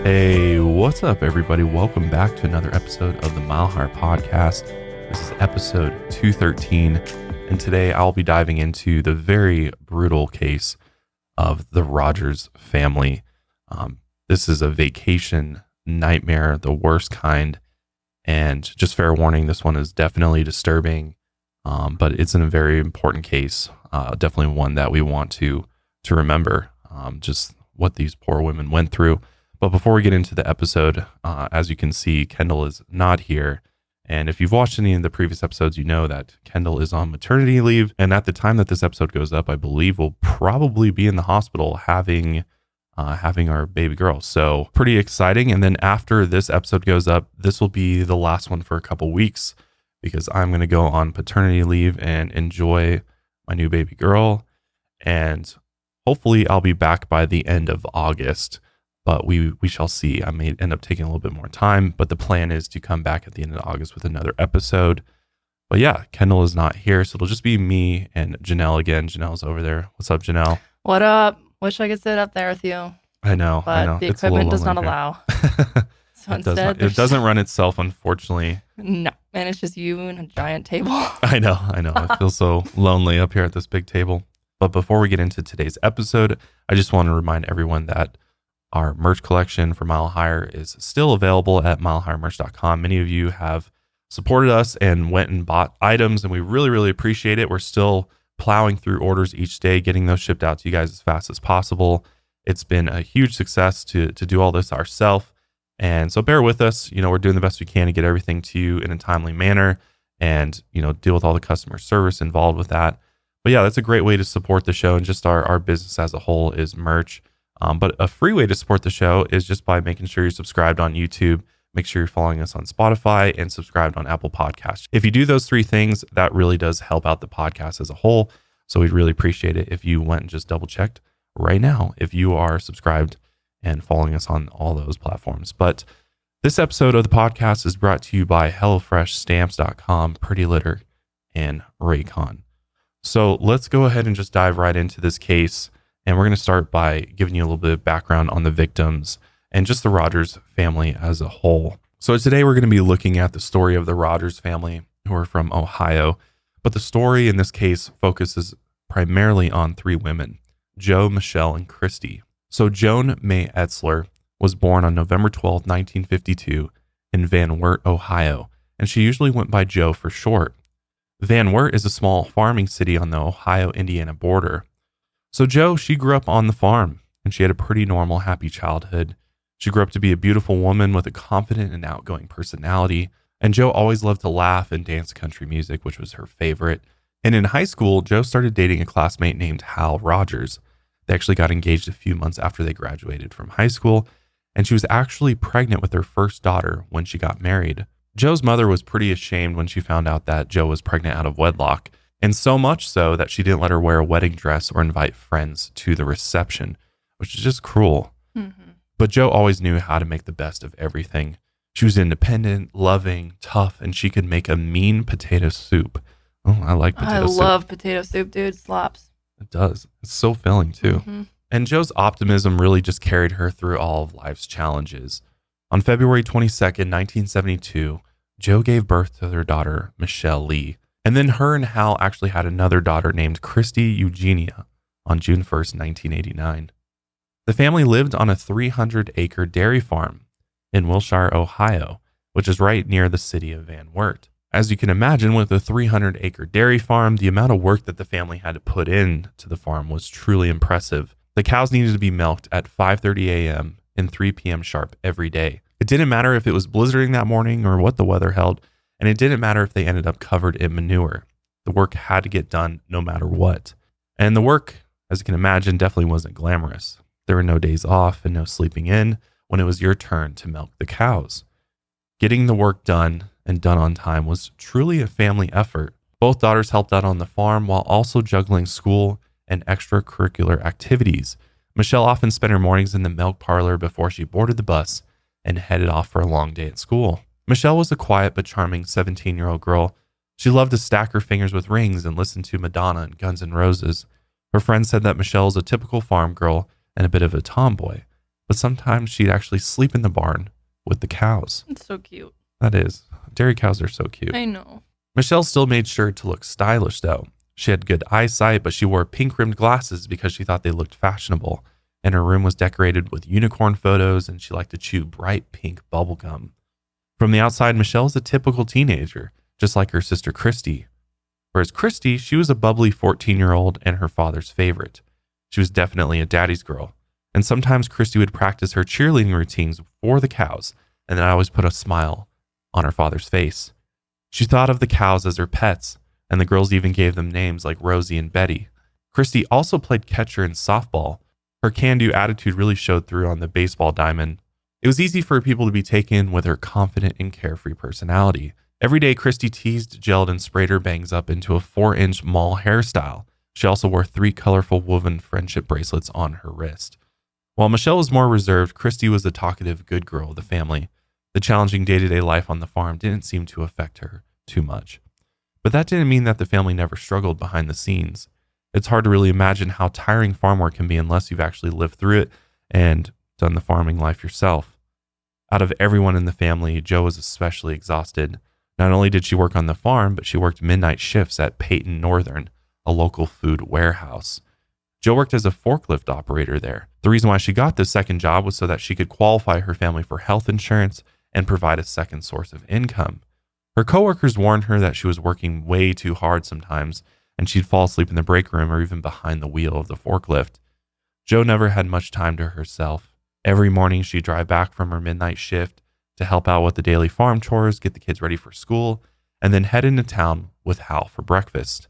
Hey, what's up, everybody? Welcome back to another episode of the Mile Higher Podcast. This is episode 213, and today I'll be diving into the very brutal case of the Rogers family. This is a vacation nightmare, the worst kind, and just fair warning, this one is definitely disturbing, but it's a very important case, definitely one that we want to remember, just what these poor women went through. But before we get into the episode, as you can see, Kendall is not here. And if you've watched any of the previous episodes, you know that Kendall is on maternity leave. And at the time that this episode goes up, I believe we'll probably be in the hospital having our baby girl. So pretty exciting. And then after this episode goes up, this will be the last one for a couple weeks because I'm going to go on paternity leave and enjoy my new baby girl. And hopefully I'll be back by the end of August. But we shall see. I may end up taking a little bit more time, but the plan is to come back at the end of August with another episode. But yeah, Kendall is not here, so it'll just be me and Janelle again. Janelle's over there. What's up, Janelle? What up? Wish I could sit up there with you. I know. The equipment does not allow. So instead, it doesn't run itself, unfortunately. No, and it's just you and a giant table. I know. I feel so lonely up here at this big table. But before we get into today's episode, I just want to remind everyone that our merch collection for Mile Higher is still available at milehighermerch.com. Many of you have supported us and went and bought items, and we really, really appreciate it. We're still plowing through orders each day, getting those shipped out to you guys as fast as possible. It's been a huge success to do all this ourselves. And so bear with us. We're doing the best we can to get everything to you in a timely manner and, deal with all the customer service involved with that. But yeah, that's a great way to support the show, and just our business as a whole is merch. But a free way to support the show is just by making sure you're subscribed on YouTube. Make sure you're following us on Spotify and subscribed on Apple Podcasts. If you do those three things, that really does help out the podcast as a whole. So we'd really appreciate it if you went and just double checked right now if you are subscribed and following us on all those platforms. But this episode of the podcast is brought to you by HelloFreshStamps.com, Pretty Litter, and Raycon. So let's go ahead and just dive right into this case. And we're going to start by giving you a little bit of background on the victims and just the Rogers family as a whole. So today we're going to be looking at the story of the Rogers family, who are from Ohio. But the story in this case focuses primarily on three women, Joe, Michelle, and Christe. So Joan May Etzler was born on November 12, 1952 in Van Wert, Ohio, and she usually went by Joe for short. Van Wert is a small farming city on the Ohio-Indiana border. So Joe, she grew up on the farm, and she had a pretty normal, happy childhood. She grew up to be a beautiful woman with a confident and outgoing personality, and Joe always loved to laugh and dance country music, which was her favorite. And in high school, Joe started dating a classmate named Hal Rogers. They actually got engaged a few months after they graduated from high school, and she was actually pregnant with their first daughter when she got married. Joe's mother was pretty ashamed when she found out that Joe was pregnant out of wedlock. And so much so that she didn't let her wear a wedding dress or invite friends to the reception, which is just cruel. Mm-hmm. But Joe always knew how to make the best of everything. She was independent, loving, tough, and she could make a mean potato soup. Oh, I like potato soup. I love potato soup, dude. It slaps. It does. It's so filling, too. Mm-hmm. And Joe's optimism really just carried her through all of life's challenges. On February 22nd, 1972, Joe gave birth to their daughter, Michelle Lee. And then her and Hal actually had another daughter named Christe Eugenia on June 1st, 1989. The family lived on a 300-acre dairy farm in Wilshire, Ohio, which is right near the city of Van Wert. As you can imagine, with a 300-acre dairy farm, the amount of work that the family had to put in to the farm was truly impressive. The cows needed to be milked at 5:30 a.m. and 3 p.m. sharp every day. It didn't matter if it was blizzarding that morning or what the weather held. And it didn't matter if they ended up covered in manure. The work had to get done no matter what. And the work, as you can imagine, definitely wasn't glamorous. There were no days off and no sleeping in when it was your turn to milk the cows. Getting the work done and done on time was truly a family effort. Both daughters helped out on the farm while also juggling school and extracurricular activities. Michelle often spent her mornings in the milk parlor before she boarded the bus and headed off for a long day at school. Michelle was a quiet but charming 17-year-old girl. She loved to stack her fingers with rings and listen to Madonna and Guns N' Roses. Her friends said that Michelle is a typical farm girl and a bit of a tomboy, but sometimes she'd actually sleep in the barn with the cows. It's so cute. That is. Dairy cows are so cute. I know. Michelle still made sure to look stylish, though. She had good eyesight, but she wore pink-rimmed glasses because she thought they looked fashionable. And her room was decorated with unicorn photos, and she liked to chew bright pink bubble gum. From the outside, Michelle is a typical teenager, just like her sister Christe. Whereas Christe, she was a bubbly 14-year-old and her father's favorite. She was definitely a daddy's girl. And sometimes Christe would practice her cheerleading routines for the cows, and that always put a smile on her father's face. She thought of the cows as her pets, and the girls even gave them names like Rosie and Betty. Christe also played catcher in softball. Her can-do attitude really showed through on the baseball diamond. It was easy for people to be taken with her confident and carefree personality. Every day, Christe teased, gelled, and sprayed her bangs up into a 4-inch mall hairstyle. She also wore 3 colorful woven friendship bracelets on her wrist. While Michelle was more reserved, Christe was the talkative good girl of the family. The challenging day-to-day life on the farm didn't seem to affect her too much. But that didn't mean that the family never struggled behind the scenes. It's hard to really imagine how tiring farm work can be unless you've actually lived through it and done the farming life yourself. Out of everyone in the family, Jo was especially exhausted. Not only did she work on the farm, but she worked midnight shifts at Peyton Northern, a local food warehouse. Jo worked as a forklift operator there. The reason why she got this second job was so that she could qualify her family for health insurance and provide a second source of income. Her coworkers warned her that she was working way too hard sometimes, and she'd fall asleep in the break room or even behind the wheel of the forklift. Jo never had much time to herself. Every morning she'd drive back from her midnight shift to help out with the daily farm chores, get the kids ready for school, and then head into town with Hal for breakfast.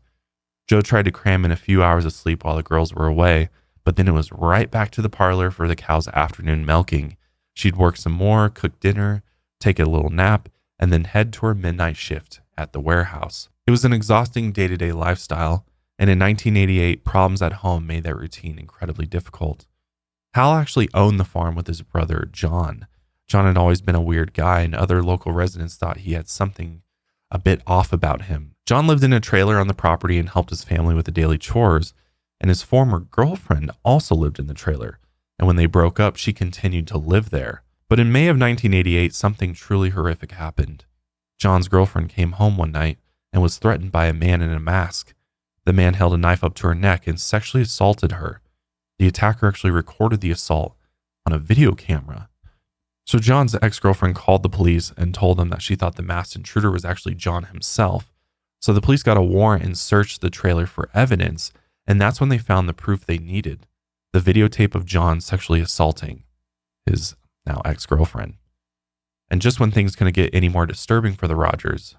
Jo tried to cram in a few hours of sleep while the girls were away, but then it was right back to the parlor for the cows' afternoon milking. She'd work some more, cook dinner, take a little nap, and then head to her midnight shift at the warehouse. It was an exhausting day-to-day lifestyle, and in 1988, problems at home made that routine incredibly difficult. Hal actually owned the farm with his brother, John. John had always been a weird guy, and other local residents thought he had something a bit off about him. John lived in a trailer on the property and helped his family with the daily chores, and his former girlfriend also lived in the trailer, and when they broke up, she continued to live there. But in May of 1988, something truly horrific happened. John's girlfriend came home one night and was threatened by a man in a mask. The man held a knife up to her neck and sexually assaulted her. The attacker actually recorded the assault on a video camera. So John's ex-girlfriend called the police and told them that she thought the masked intruder was actually John himself. So the police got a warrant and searched the trailer for evidence, and that's when they found the proof they needed, the videotape of John sexually assaulting his now ex-girlfriend. And just when things couldn't get any more disturbing for the Rogers,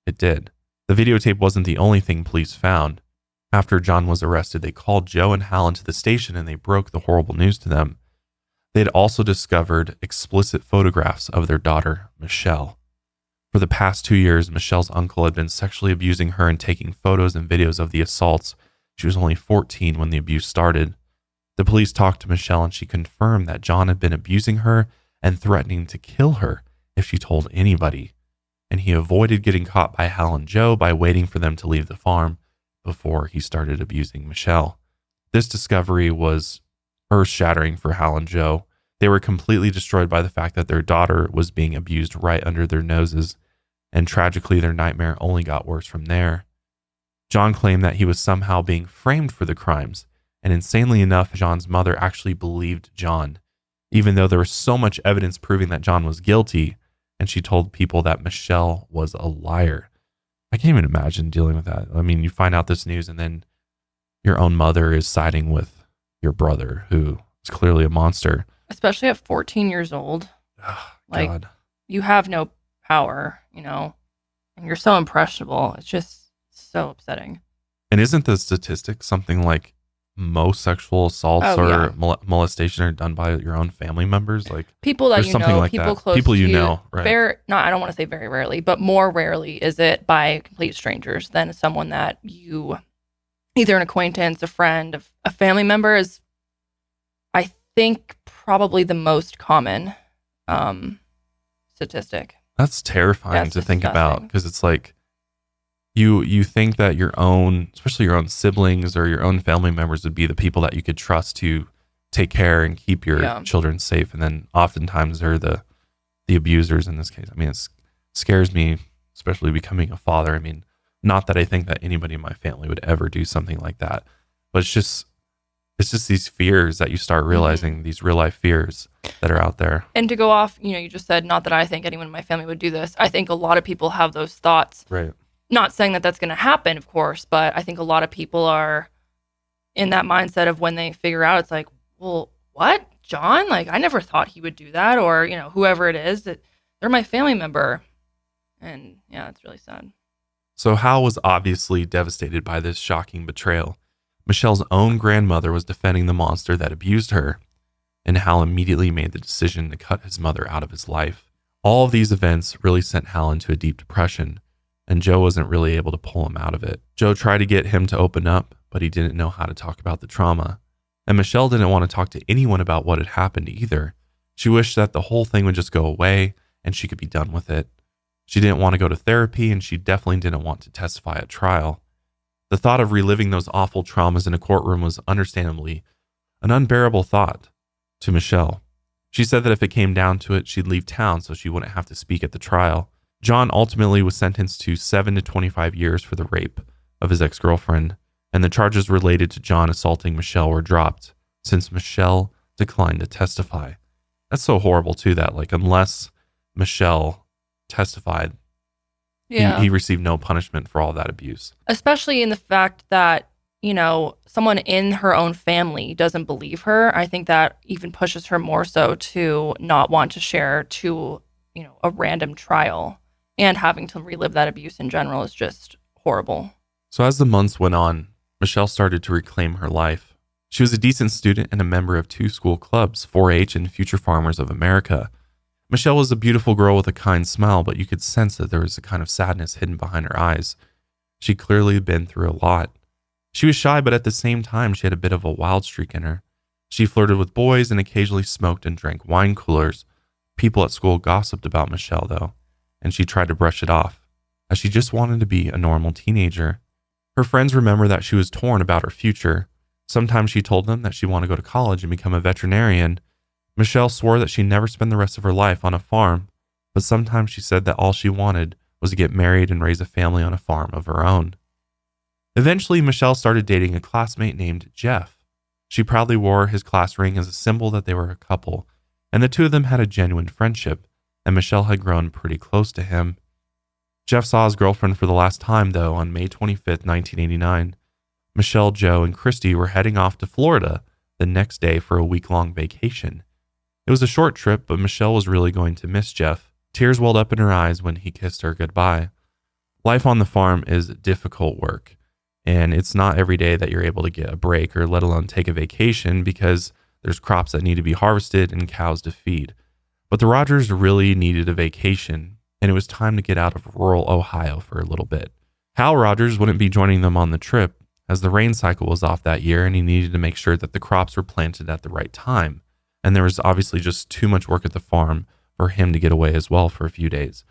it did. The videotape wasn't the only thing police found. After John was arrested, they called Jo and Hal into the station and they broke the horrible news to them. They had also discovered explicit photographs of their daughter, Michelle. For the past 2 years, Michelle's uncle had been sexually abusing her and taking photos and videos of the assaults. She was only 14 when the abuse started. The police talked to Michelle and she confirmed that John had been abusing her and threatening to kill her if she told anybody. And he avoided getting caught by Hal and Jo by waiting for them to leave the farm before he started abusing Michelle. This discovery was earth-shattering for Hal and Jo. They were completely destroyed by the fact that their daughter was being abused right under their noses, and tragically their nightmare only got worse from there. John claimed that he was somehow being framed for the crimes, and insanely enough, John's mother actually believed John, even though there was so much evidence proving that John was guilty, and she told people that Michelle was a liar. I can't even imagine dealing with that. I mean, you find out this news and then your own mother is siding with your brother, who is clearly a monster. Especially at 14 years old. Oh, like, God. You have no power, and you're so impressionable. It's just so upsetting. And isn't the statistic something like most sexual assaults molestation are done by your own family members? Like people that like people that. close people to you you. know, right? I don't want to say very rarely, but more rarely is it by complete strangers than someone that you, either an acquaintance, a friend, a family member is, I think, probably the most common statistic. That's terrifying to think about, because it's like you think that your own, especially your own siblings or your own family members, would be the people that you could trust to take care and keep your Yeah. children safe. And then oftentimes they're the abusers in this case. I mean, it scares me, especially becoming a father. I mean, not that I think that anybody in my family would ever do something like that, but it's just these fears that you start realizing, these real life fears that are out there. And to go off, you just said, not that I think anyone in my family would do this. I think a lot of people have those thoughts. Right. Not saying that that's going to happen, of course, but I think a lot of people are in that mindset of when they figure out, it's like, well, what? John? Like, I never thought he would do that. Or, whoever it is, that they're my family member. And yeah, it's really sad. So Hal was obviously devastated by this shocking betrayal. Michelle's own grandmother was defending the monster that abused her, and Hal immediately made the decision to cut his mother out of his life. All of these events really sent Hal into a deep depression, and Joe wasn't really able to pull him out of it. Joe tried to get him to open up, but he didn't know how to talk about the trauma. And Michelle didn't want to talk to anyone about what had happened either. She wished that the whole thing would just go away and she could be done with it. She didn't want to go to therapy, and she definitely didn't want to testify at trial. The thought of reliving those awful traumas in a courtroom was understandably an unbearable thought to Michelle. She said that if it came down to it, she'd leave town so she wouldn't have to speak at the trial. John ultimately was sentenced to 7 to 25 years for the rape of his ex-girlfriend, and the charges related to John assaulting Michelle were dropped since Michelle declined to testify. That's so horrible too, that unless Michelle testified, he received no punishment for all that abuse. Especially in the fact that, someone in her own family doesn't believe her. I think that even pushes her more so to not want to share to, a random trial, and having to relive that abuse in general is just horrible. So as the months went on, Michelle started to reclaim her life. She was a decent student and a member of 2 school clubs, 4-H and Future Farmers of America. Michelle was a beautiful girl with a kind smile, but you could sense that there was a kind of sadness hidden behind her eyes. She'd clearly been through a lot. She was shy, but at the same time, she had a bit of a wild streak in her. She flirted with boys and occasionally smoked and drank wine coolers. People at school gossiped about Michelle, though, and she tried to brush it off, as she just wanted to be a normal teenager. Her friends remember that she was torn about her future. Sometimes she told them that she wanted to go to college and become a veterinarian. Michelle swore that she'd never spend the rest of her life on a farm, but sometimes she said that all she wanted was to get married and raise a family on a farm of her own. Eventually, Michelle started dating a classmate named Jeff. She proudly wore his class ring as a symbol that they were a couple, and the two of them had a genuine friendship, and Michelle had grown pretty close to him. Jeff saw his girlfriend for the last time, though, on May 25th, 1989. Michelle, Joe, and Christy were heading off to Florida the next day for a week-long vacation. It was a short trip, but Michelle was really going to miss Jeff. Tears welled up in her eyes when he kissed her goodbye. Life on the farm is difficult work, and it's not every day that you're able to get a break or let alone take a vacation because there's crops that need to be harvested and cows to feed. But the Rogers really needed a vacation, and it was time to get out of rural Ohio for a little bit. Hal Rogers wouldn't be joining them on the trip as the rain cycle was off that year, and he needed to make sure that the crops were planted at the right time. And there was obviously just too much work at the farm for him to get away as well for a few days.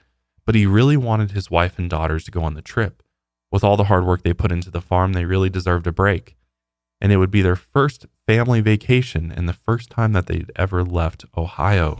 But he really wanted his wife and daughters to go on the trip. With all the hard work they put into the farm, they really deserved a break. And it would be their first family vacation and the first time that they'd ever left Ohio.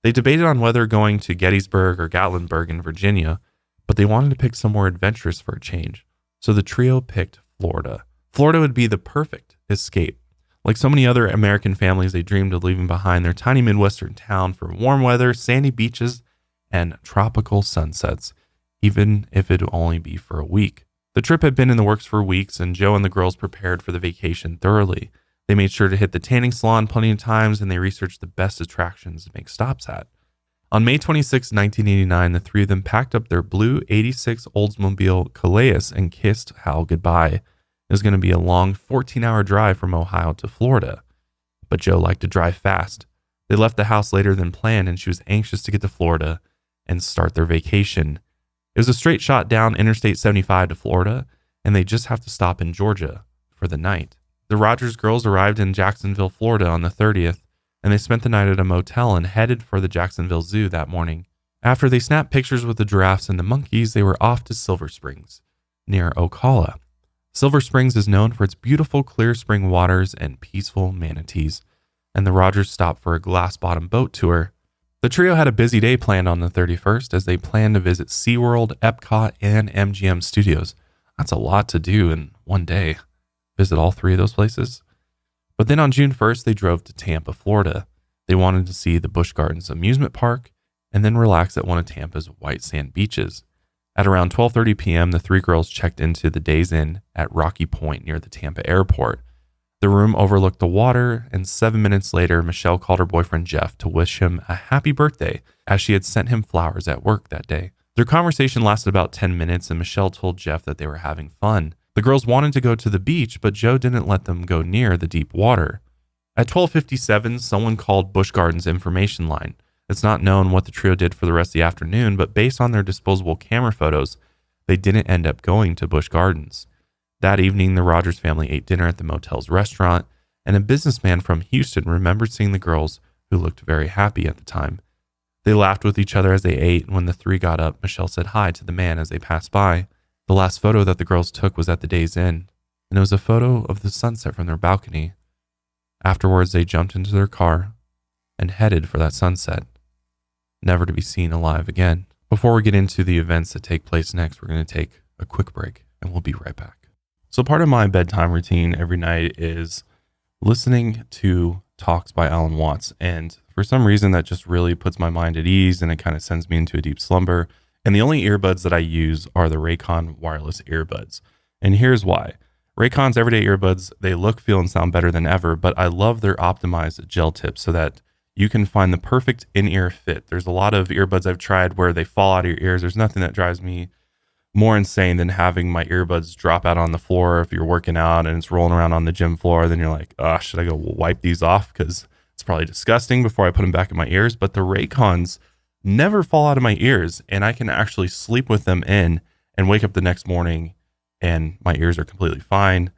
They debated on whether going to Gettysburg or Gatlinburg in Virginia, but they wanted to pick somewhere adventurous for a change. So the trio picked Florida. Florida would be the perfect escape. Like so many other American families, they dreamed of leaving behind their tiny Midwestern town for warm weather, sandy beaches, and tropical sunsets, even if it would only be for a week. The trip had been in the works for weeks, and Joe and the girls prepared for the vacation thoroughly. They made sure to hit the tanning salon plenty of times, and they researched the best attractions to make stops at. On May 26, 1989, the three of them packed up their blue 86 Oldsmobile Calais and kissed Hal goodbye. It was going to be a long 14-hour drive from Ohio to Florida. But Joe liked to drive fast. They left the house later than planned, and she was anxious to get to Florida and start their vacation. It was a straight shot down Interstate 75 to Florida, and they just have to stop in Georgia for the night. The Rogers girls arrived in Jacksonville, Florida on the 30th, and they spent the night at a motel and headed for the Jacksonville Zoo that morning. After they snapped pictures with the giraffes and the monkeys, they were off to Silver Springs, near Ocala. Silver Springs is known for its beautiful clear spring waters and peaceful manatees. and the Rogers stopped for a glass-bottom boat tour. The trio had a busy day planned on the 31st as they planned to visit SeaWorld, Epcot, and MGM Studios. That's a lot to do in one day. Visit all three of those places. But then on June 1st, they drove to Tampa, Florida. They wanted to see the Busch Gardens amusement park and then relax at one of Tampa's white sand beaches. At around 12:30 p.m., the three girls checked into the Days Inn at Rocky Point near the Tampa airport. The room overlooked the water, and 7 minutes later, Michelle called her boyfriend Jeff to wish him a happy birthday, as she had sent him flowers at work that day. Their conversation lasted about 10 minutes, and Michelle told Jeff that they were having fun. The girls wanted to go to the beach, but Joe didn't let them go near the deep water. At 12:57, someone called Busch Gardens information line. It's not known what the trio did for the rest of the afternoon, but based on their disposable camera photos, they didn't end up going to Busch Gardens. That evening, the Rogers family ate dinner at the motel's restaurant, and a businessman from Houston remembered seeing the girls, who looked very happy at the time. They laughed with each other as they ate, and when the three got up, Michelle said hi to the man as they passed by. The last photo that the girls took was at the Days Inn, and it was a photo of the sunset from their balcony. Afterwards, they jumped into their car and headed for that sunset, never to be seen alive again. Before we get into the events that take place next, we're going to take a quick break, and we'll be right back. So part of my bedtime routine every night is listening to talks by Alan Watts. And for some reason, that just really puts my mind at ease, and it kind of sends me into a deep slumber. And the only earbuds that I use are the Raycon wireless earbuds. And here's why. Raycon's everyday earbuds, they look, feel, and sound better than ever, but I love their optimized gel tips so that you can find the perfect in-ear fit. There's a lot of earbuds I've tried where they fall out of your ears. There's nothing that drives me more insane than having my earbuds drop out on the floor if you're working out and it's rolling around on the gym floor. Then you're like, oh, should I go wipe these off? Because it's probably disgusting before I put them back in my ears. But the Raycons never fall out of my ears, and I can actually sleep with them in and wake up the next morning and my ears are completely fine.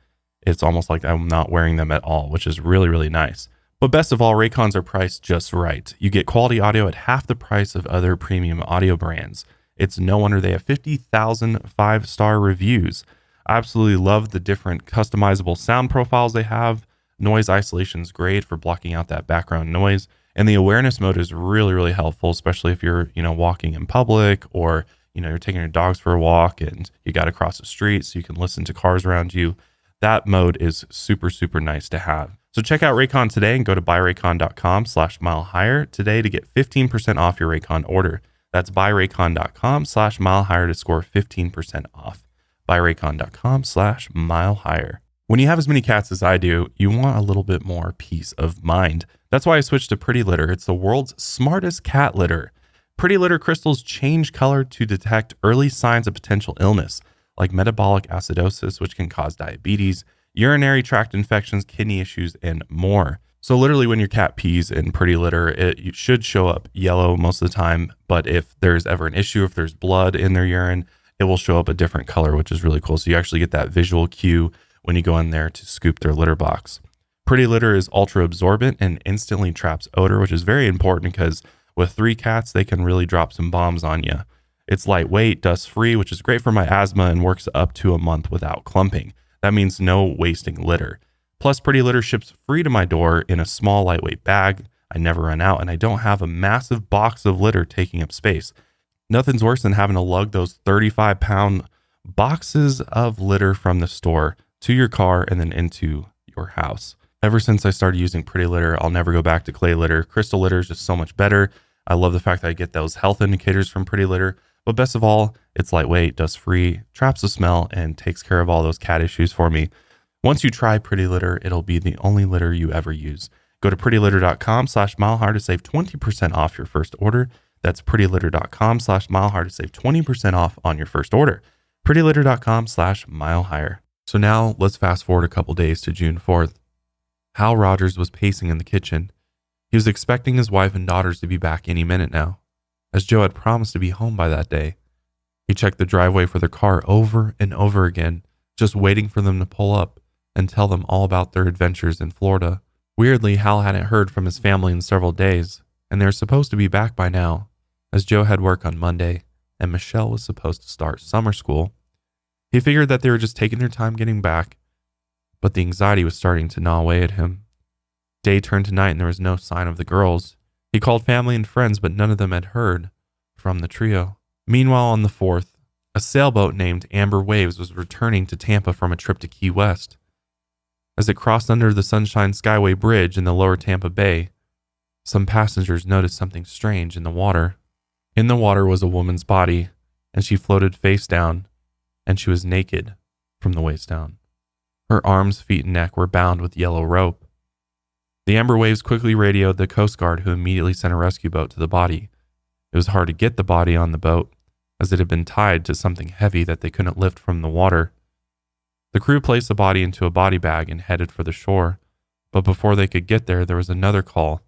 It's almost like I'm not wearing them at all, which is really, really nice. But best of all, Raycons are priced just right. You get quality audio at half the price of other premium audio brands. It's no wonder they have 50,000 5-star reviews. I absolutely love the different customizable sound profiles they have. Noise isolation is great for blocking out that background noise. And the awareness mode is really, really helpful, especially if you're, walking in public, or, you're taking your dogs for a walk and you got to cross the street so you can listen to cars around you. That mode is super, super nice to have. So check out Raycon today and go to buyraycon.com/milehigher today to get 15% off your Raycon order. That's buyraycon.com/milehigher to score 15% off. Buyraycon.com/milehigher. When you have as many cats as I do, you want a little bit more peace of mind. That's why I switched to Pretty Litter. It's the world's smartest cat litter. Pretty Litter crystals change color to detect early signs of potential illness, like metabolic acidosis, which can cause diabetes, urinary tract infections, kidney issues, and more. So literally when your cat pees in Pretty Litter, it should show up yellow most of the time. But if there's ever an issue, if there's blood in their urine, it will show up a different color, which is really cool. So you actually get that visual cue when you go in there to scoop their litter box. Pretty Litter is ultra absorbent and instantly traps odor, which is very important because with 3 cats, they can really drop some bombs on you. It's lightweight, dust free, which is great for my asthma and works up to a month without clumping. That means no wasting litter. Plus, Pretty Litter ships free to my door in a small, lightweight bag. I never run out, and I don't have a massive box of litter taking up space. Nothing's worse than having to lug those 35-pound boxes of litter from the store to your car and then into your house. Ever since I started using Pretty Litter, I'll never go back to clay litter. Crystal litter is just so much better. I love the fact that I get those health indicators from Pretty Litter. But best of all, it's lightweight, dust-free, traps the smell, and takes care of all those cat issues for me. Once you try Pretty Litter, it'll be the only litter you ever use. Go to prettylitter.com/milehigher to save 20% off your first order. That's prettylitter.com/milehigher to save 20% off on your first order. prettylitter.com/milehigher. So now let's fast forward a couple days to June 4th. Hal Rogers was pacing in the kitchen. He was expecting his wife and daughters to be back any minute now, as Joe had promised to be home by that day. He checked the driveway for their car over and over again, just waiting for them to pull up and tell them all about their adventures in Florida. Weirdly, Hal hadn't heard from his family in several days, and they were supposed to be back by now, as Joe had work on Monday and Michelle was supposed to start summer school. He figured that they were just taking their time getting back, but the anxiety was starting to gnaw away at him. Day turned to night and there was no sign of the girls. He called family and friends, but none of them had heard from the trio. Meanwhile, on the 4th, a sailboat named Amber Waves was returning to Tampa from a trip to Key West. As it crossed under the Sunshine Skyway Bridge in the lower Tampa Bay, some passengers noticed something strange in the water. In the water was a woman's body, and she floated face down, and she was naked from the waist down. Her arms, feet, and neck were bound with yellow rope. The Amber Waves quickly radioed the Coast Guard, who immediately sent a rescue boat to the body. It was hard to get the body on the boat, as it had been tied to something heavy that they couldn't lift from the water. The crew placed the body into a body bag and headed for the shore, but before they could get there, there was another call.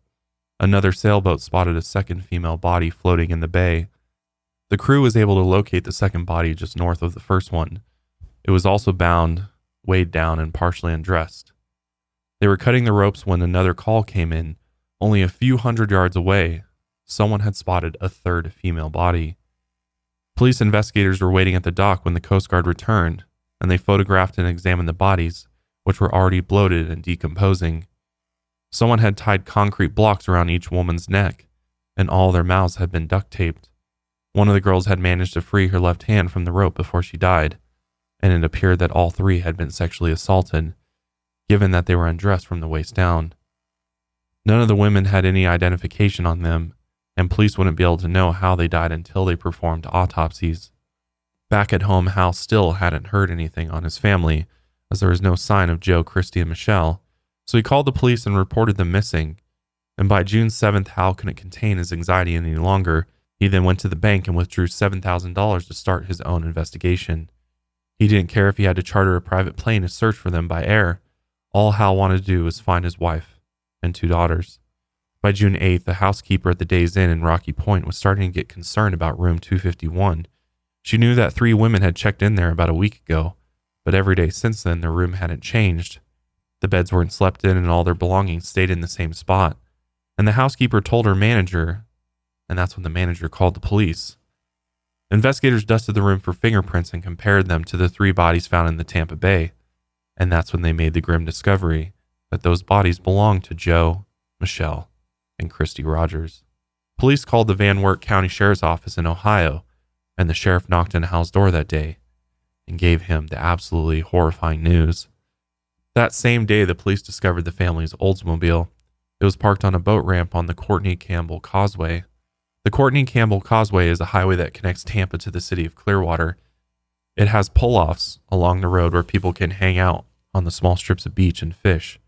Another sailboat spotted a second female body floating in the bay. The crew was able to locate the second body just north of the first one. It was also bound, weighed down, and partially undressed. They were cutting the ropes when another call came in. Only a few hundred yards away, someone had spotted a third female body. Police investigators were waiting at the dock when the Coast Guard returned, and they photographed and examined the bodies, which were already bloated and decomposing. Someone had tied concrete blocks around each woman's neck, and all their mouths had been duct taped. One of the girls had managed to free her left hand from the rope before she died, and it appeared that all three had been sexually assaulted, given that they were undressed from the waist down. None of the women had any identification on them, and police wouldn't be able to know how they died until they performed autopsies. Back at home, Hal still hadn't heard anything on his family, as there was no sign of Joe, Christe, and Michelle, so he called the police and reported them missing. And by June 7th, Hal couldn't contain his anxiety any longer. He then went to the bank and withdrew $7,000 to start his own investigation. He didn't care if he had to charter a private plane to search for them by air. All Hal wanted to do was find his wife and 2 daughters. By June 8th, the housekeeper at the Days Inn in Rocky Point was starting to get concerned about room 251. She knew that 3 women had checked in there about a week ago, but every day since then, the room hadn't changed. The beds weren't slept in and all their belongings stayed in the same spot. And the housekeeper told her manager, and that's when the manager called the police. Investigators dusted the room for fingerprints and compared them to the 3 bodies found in the Tampa Bay. And that's when they made the grim discovery that those bodies belonged to Joe, Michelle, and Christe Rogers. Police called the Van Wert County Sheriff's Office in Ohio, and the sheriff knocked on Hal's door that day and gave him the absolutely horrifying news. That same day, the police discovered the family's Oldsmobile. It was parked on a boat ramp on the Courtney Campbell Causeway. The Courtney Campbell Causeway is a highway that connects Tampa to the city of Clearwater. It has pull-offs along the road where people can hang out on the small strips of beach and fish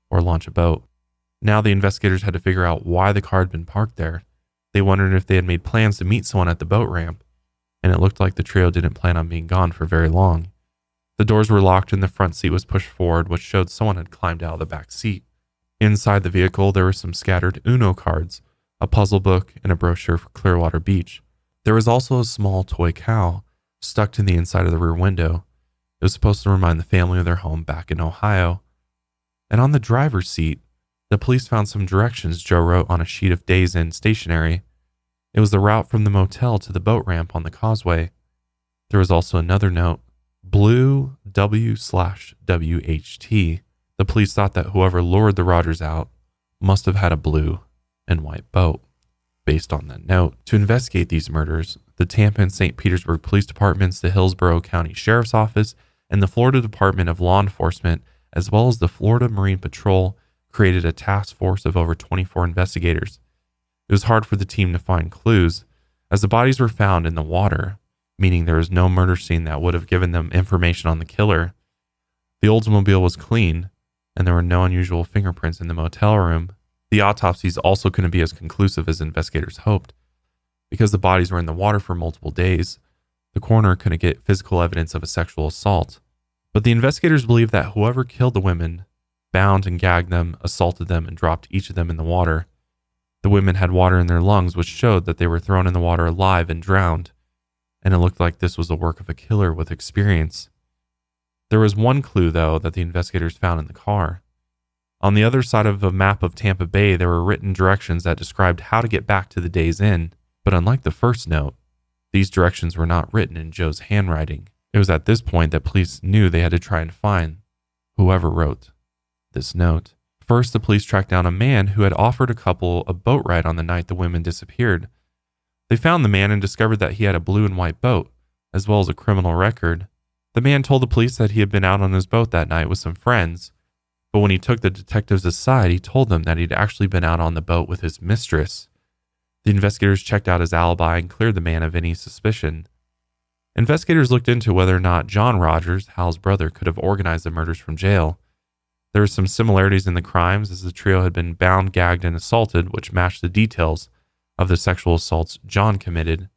or launch a boat. Now the investigators had to figure out why the car had been parked there. They wondered if they had made plans to meet someone at the boat ramp, and it looked like the trio didn't plan on being gone for very long. The doors were locked and the front seat was pushed forward, which showed someone had climbed out of the back seat. Inside the vehicle, there were some scattered Uno cards, a puzzle book, and a brochure for Clearwater Beach. There was also a small toy cow stuck to the inside of the rear window. It was supposed to remind the family of their home back in Ohio. And on the driver's seat, the police found some directions Joe wrote on a sheet of Days Inn stationery. It was the route from the motel to the boat ramp on the causeway. There was also another note, Blue W/WHT. The police thought that whoever lured the Rogers out must have had a blue and white boat. Based on that note, to investigate these murders, the Tampa and St. Petersburg Police Departments, the Hillsborough County Sheriff's Office, and the Florida Department of Law Enforcement, as well as the Florida Marine Patrol, created a task force of over 24 investigators. It was hard for the team to find clues, as the bodies were found in the water, meaning there was no murder scene that would have given them information on the killer. The Oldsmobile was clean, and there were no unusual fingerprints in the motel room. The autopsies also couldn't be as conclusive as investigators hoped. Because the bodies were in the water for multiple days, the coroner couldn't get physical evidence of a sexual assault. But the investigators believed that whoever killed the women bound and gagged them, assaulted them, and dropped each of them in the water. The women had water in their lungs, which showed that they were thrown in the water alive and drowned, and it looked like this was the work of a killer with experience. There was one clue, though, that the investigators found in the car. On the other side of a map of Tampa Bay, there were written directions that described how to get back to the Days Inn, but unlike the first note, these directions were not written in Joe's handwriting. It was at this point that police knew they had to try and find whoever wrote this note. First, the police tracked down a man who had offered a couple a boat ride on the night the women disappeared. They found the man and discovered that he had a blue and white boat, as well as a criminal record. The man told the police that he had been out on his boat that night with some friends, but when he took the detectives aside, he told them that he'd actually been out on the boat with his mistress. The investigators checked out his alibi and cleared the man of any suspicion. Investigators looked into whether or not John Rogers, Hal's brother, could have organized the murders from jail. There were some similarities in the crimes, as the trio had been bound, gagged, and assaulted, which matched the details of the sexual assaults John committed.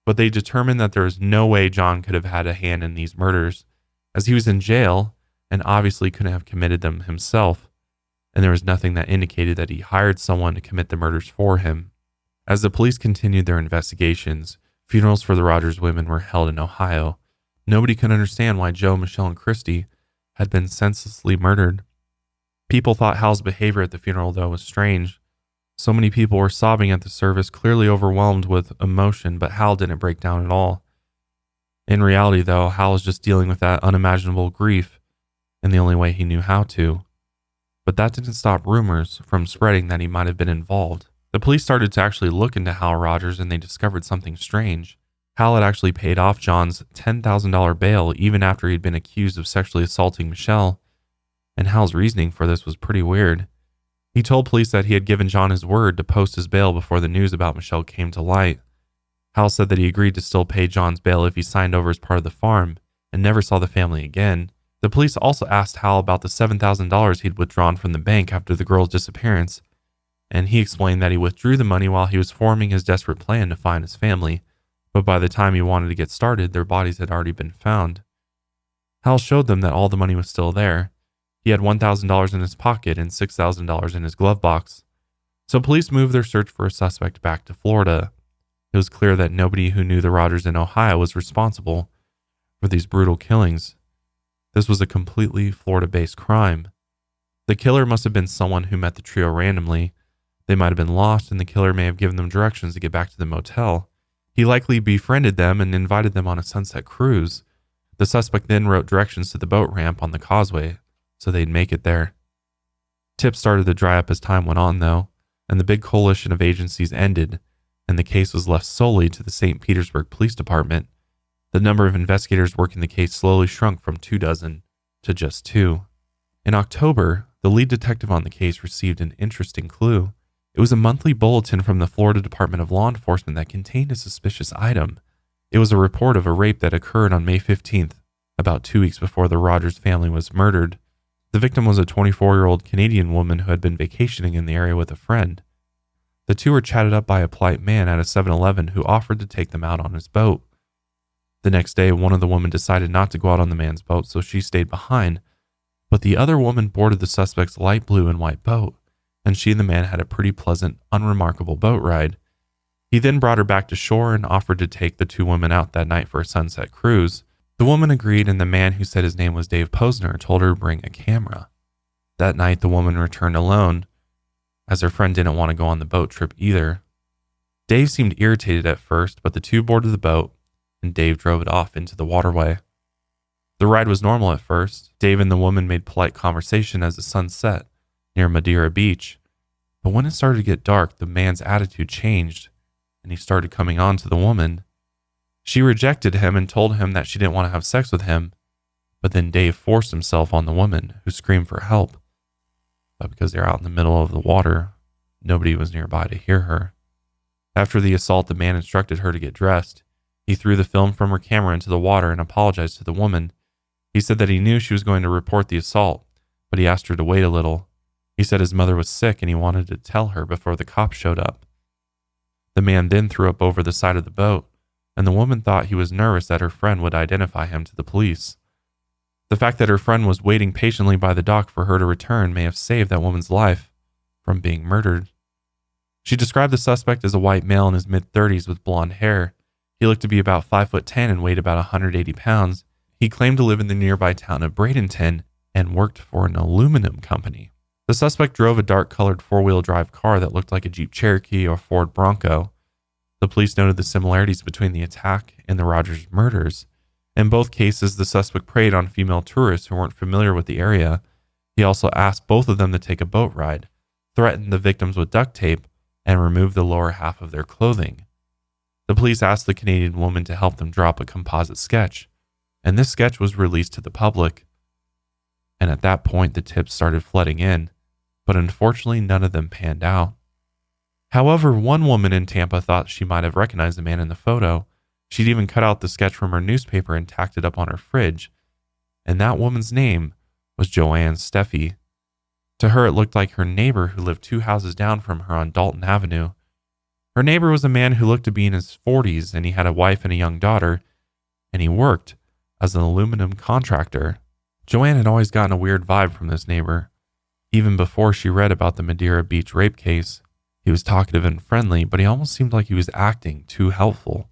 But they determined that there was no way John could have had a hand in these murders, as he was in jail and obviously couldn't have committed them himself, and there was nothing that indicated that he hired someone to commit the murders for him. As the police continued their investigations, funerals for the Rogers women were held in Ohio. Nobody could understand why Joe, Michelle, and Christe had been senselessly murdered. People thought Hal's behavior at the funeral, though, was strange. So many people were sobbing at the service, clearly overwhelmed with emotion, but Hal didn't break down at all. In reality, though, Hal was just dealing with that unimaginable grief in the only way he knew how to. But that didn't stop rumors from spreading that he might have been involved. The police started to actually look into Hal Rogers, and they discovered something strange. Hal had actually paid off John's $10,000 bail even after he'd been accused of sexually assaulting Michelle, and Hal's reasoning for this was pretty weird. He told police that he had given John his word to post his bail before the news about Michelle came to light. Hal said that he agreed to still pay John's bail if he signed over as part of the farm and never saw the family again. The police also asked Hal about the $7,000 he'd withdrawn from the bank after the girl's disappearance, and he explained that he withdrew the money while he was forming his desperate plan to find his family, but by the time he wanted to get started, their bodies had already been found. Hal showed them that all the money was still there. He had $1,000 in his pocket and $6,000 in his glove box. So police moved their search for a suspect back to Florida. It was clear that nobody who knew the Rogers in Ohio was responsible for these brutal killings. This was a completely Florida-based crime. The killer must have been someone who met the trio randomly. They might have been lost, and the killer may have given them directions to get back to the motel. He likely befriended them and invited them on a sunset cruise. The suspect then wrote directions to the boat ramp on the causeway, so they'd make it there. Tips started to dry up as time went on, though, and the big coalition of agencies ended, and the case was left solely to the St. Petersburg Police Department. The number of investigators working the case slowly shrunk from 24 to just 2. In October, the lead detective on the case received an interesting clue. It was a monthly bulletin from the Florida Department of Law Enforcement that contained a suspicious item. It was a report of a rape that occurred on May 15th, about 2 weeks before the Rogers family was murdered. The victim was a 24-year-old Canadian woman who had been vacationing in the area with a friend. The two were chatted up by a polite man at a 7-Eleven who offered to take them out on his boat. The next day, one of the women decided not to go out on the man's boat, so she stayed behind, but the other woman boarded the suspect's light blue and white boat, and she and the man had a pretty pleasant, unremarkable boat ride. He then brought her back to shore and offered to take the two women out that night for a sunset cruise. The woman agreed, and the man, who said his name was Dave Posner, told her to bring a camera. That night, the woman returned alone, as her friend didn't want to go on the boat trip either. Dave seemed irritated at first, but the two boarded the boat, and Dave drove it off into the waterway. The ride was normal at first. Dave and the woman made polite conversation as the sun set near Madeira Beach. But when it started to get dark, the man's attitude changed, and he started coming on to the woman. She rejected him and told him that she didn't want to have sex with him, but then Dave forced himself on the woman, who screamed for help. But because they're out in the middle of the water, nobody was nearby to hear her. After the assault, the man instructed her to get dressed. He threw the film from her camera into the water and apologized to the woman. He said that he knew she was going to report the assault, but he asked her to wait a little. He said his mother was sick and he wanted to tell her before the cops showed up. The man then threw up over the side of the boat, and the woman thought he was nervous that her friend would identify him to the police. The fact that her friend was waiting patiently by the dock for her to return may have saved that woman's life from being murdered. She described the suspect as a white male in his mid-30s with blonde hair. He looked to be about 5'10" and weighed about 180 pounds. He claimed to live in the nearby town of Bradenton and worked for an aluminum company. The suspect drove a dark-colored four-wheel drive car that looked like a Jeep Cherokee or Ford Bronco. The police noted the similarities between the attack and the Rogers murders. In both cases, the suspect preyed on female tourists who weren't familiar with the area He also asked both of them to take a boat ride, threatened the victims with duct tape, and removed the lower half of their clothing. The police asked the Canadian woman to help them drop a composite sketch, and this sketch was released to the public. And at that point, the tips started flooding in, but unfortunately, none of them panned out. However, one woman in Tampa thought she might have recognized the man in the photo. She'd even cut out the sketch from her newspaper and tacked it up on her fridge, and that woman's name was Joanne Steffi. To her, it looked like her neighbor who lived 2 houses down from her on Dalton Avenue. Her neighbor was a man who looked to be in his 40s, and he had a wife and a young daughter, and he worked as an aluminum contractor. Joanne had always gotten a weird vibe from this neighbor. Even before she read about the Madeira Beach rape case, he was talkative and friendly, but he almost seemed like he was acting too helpful.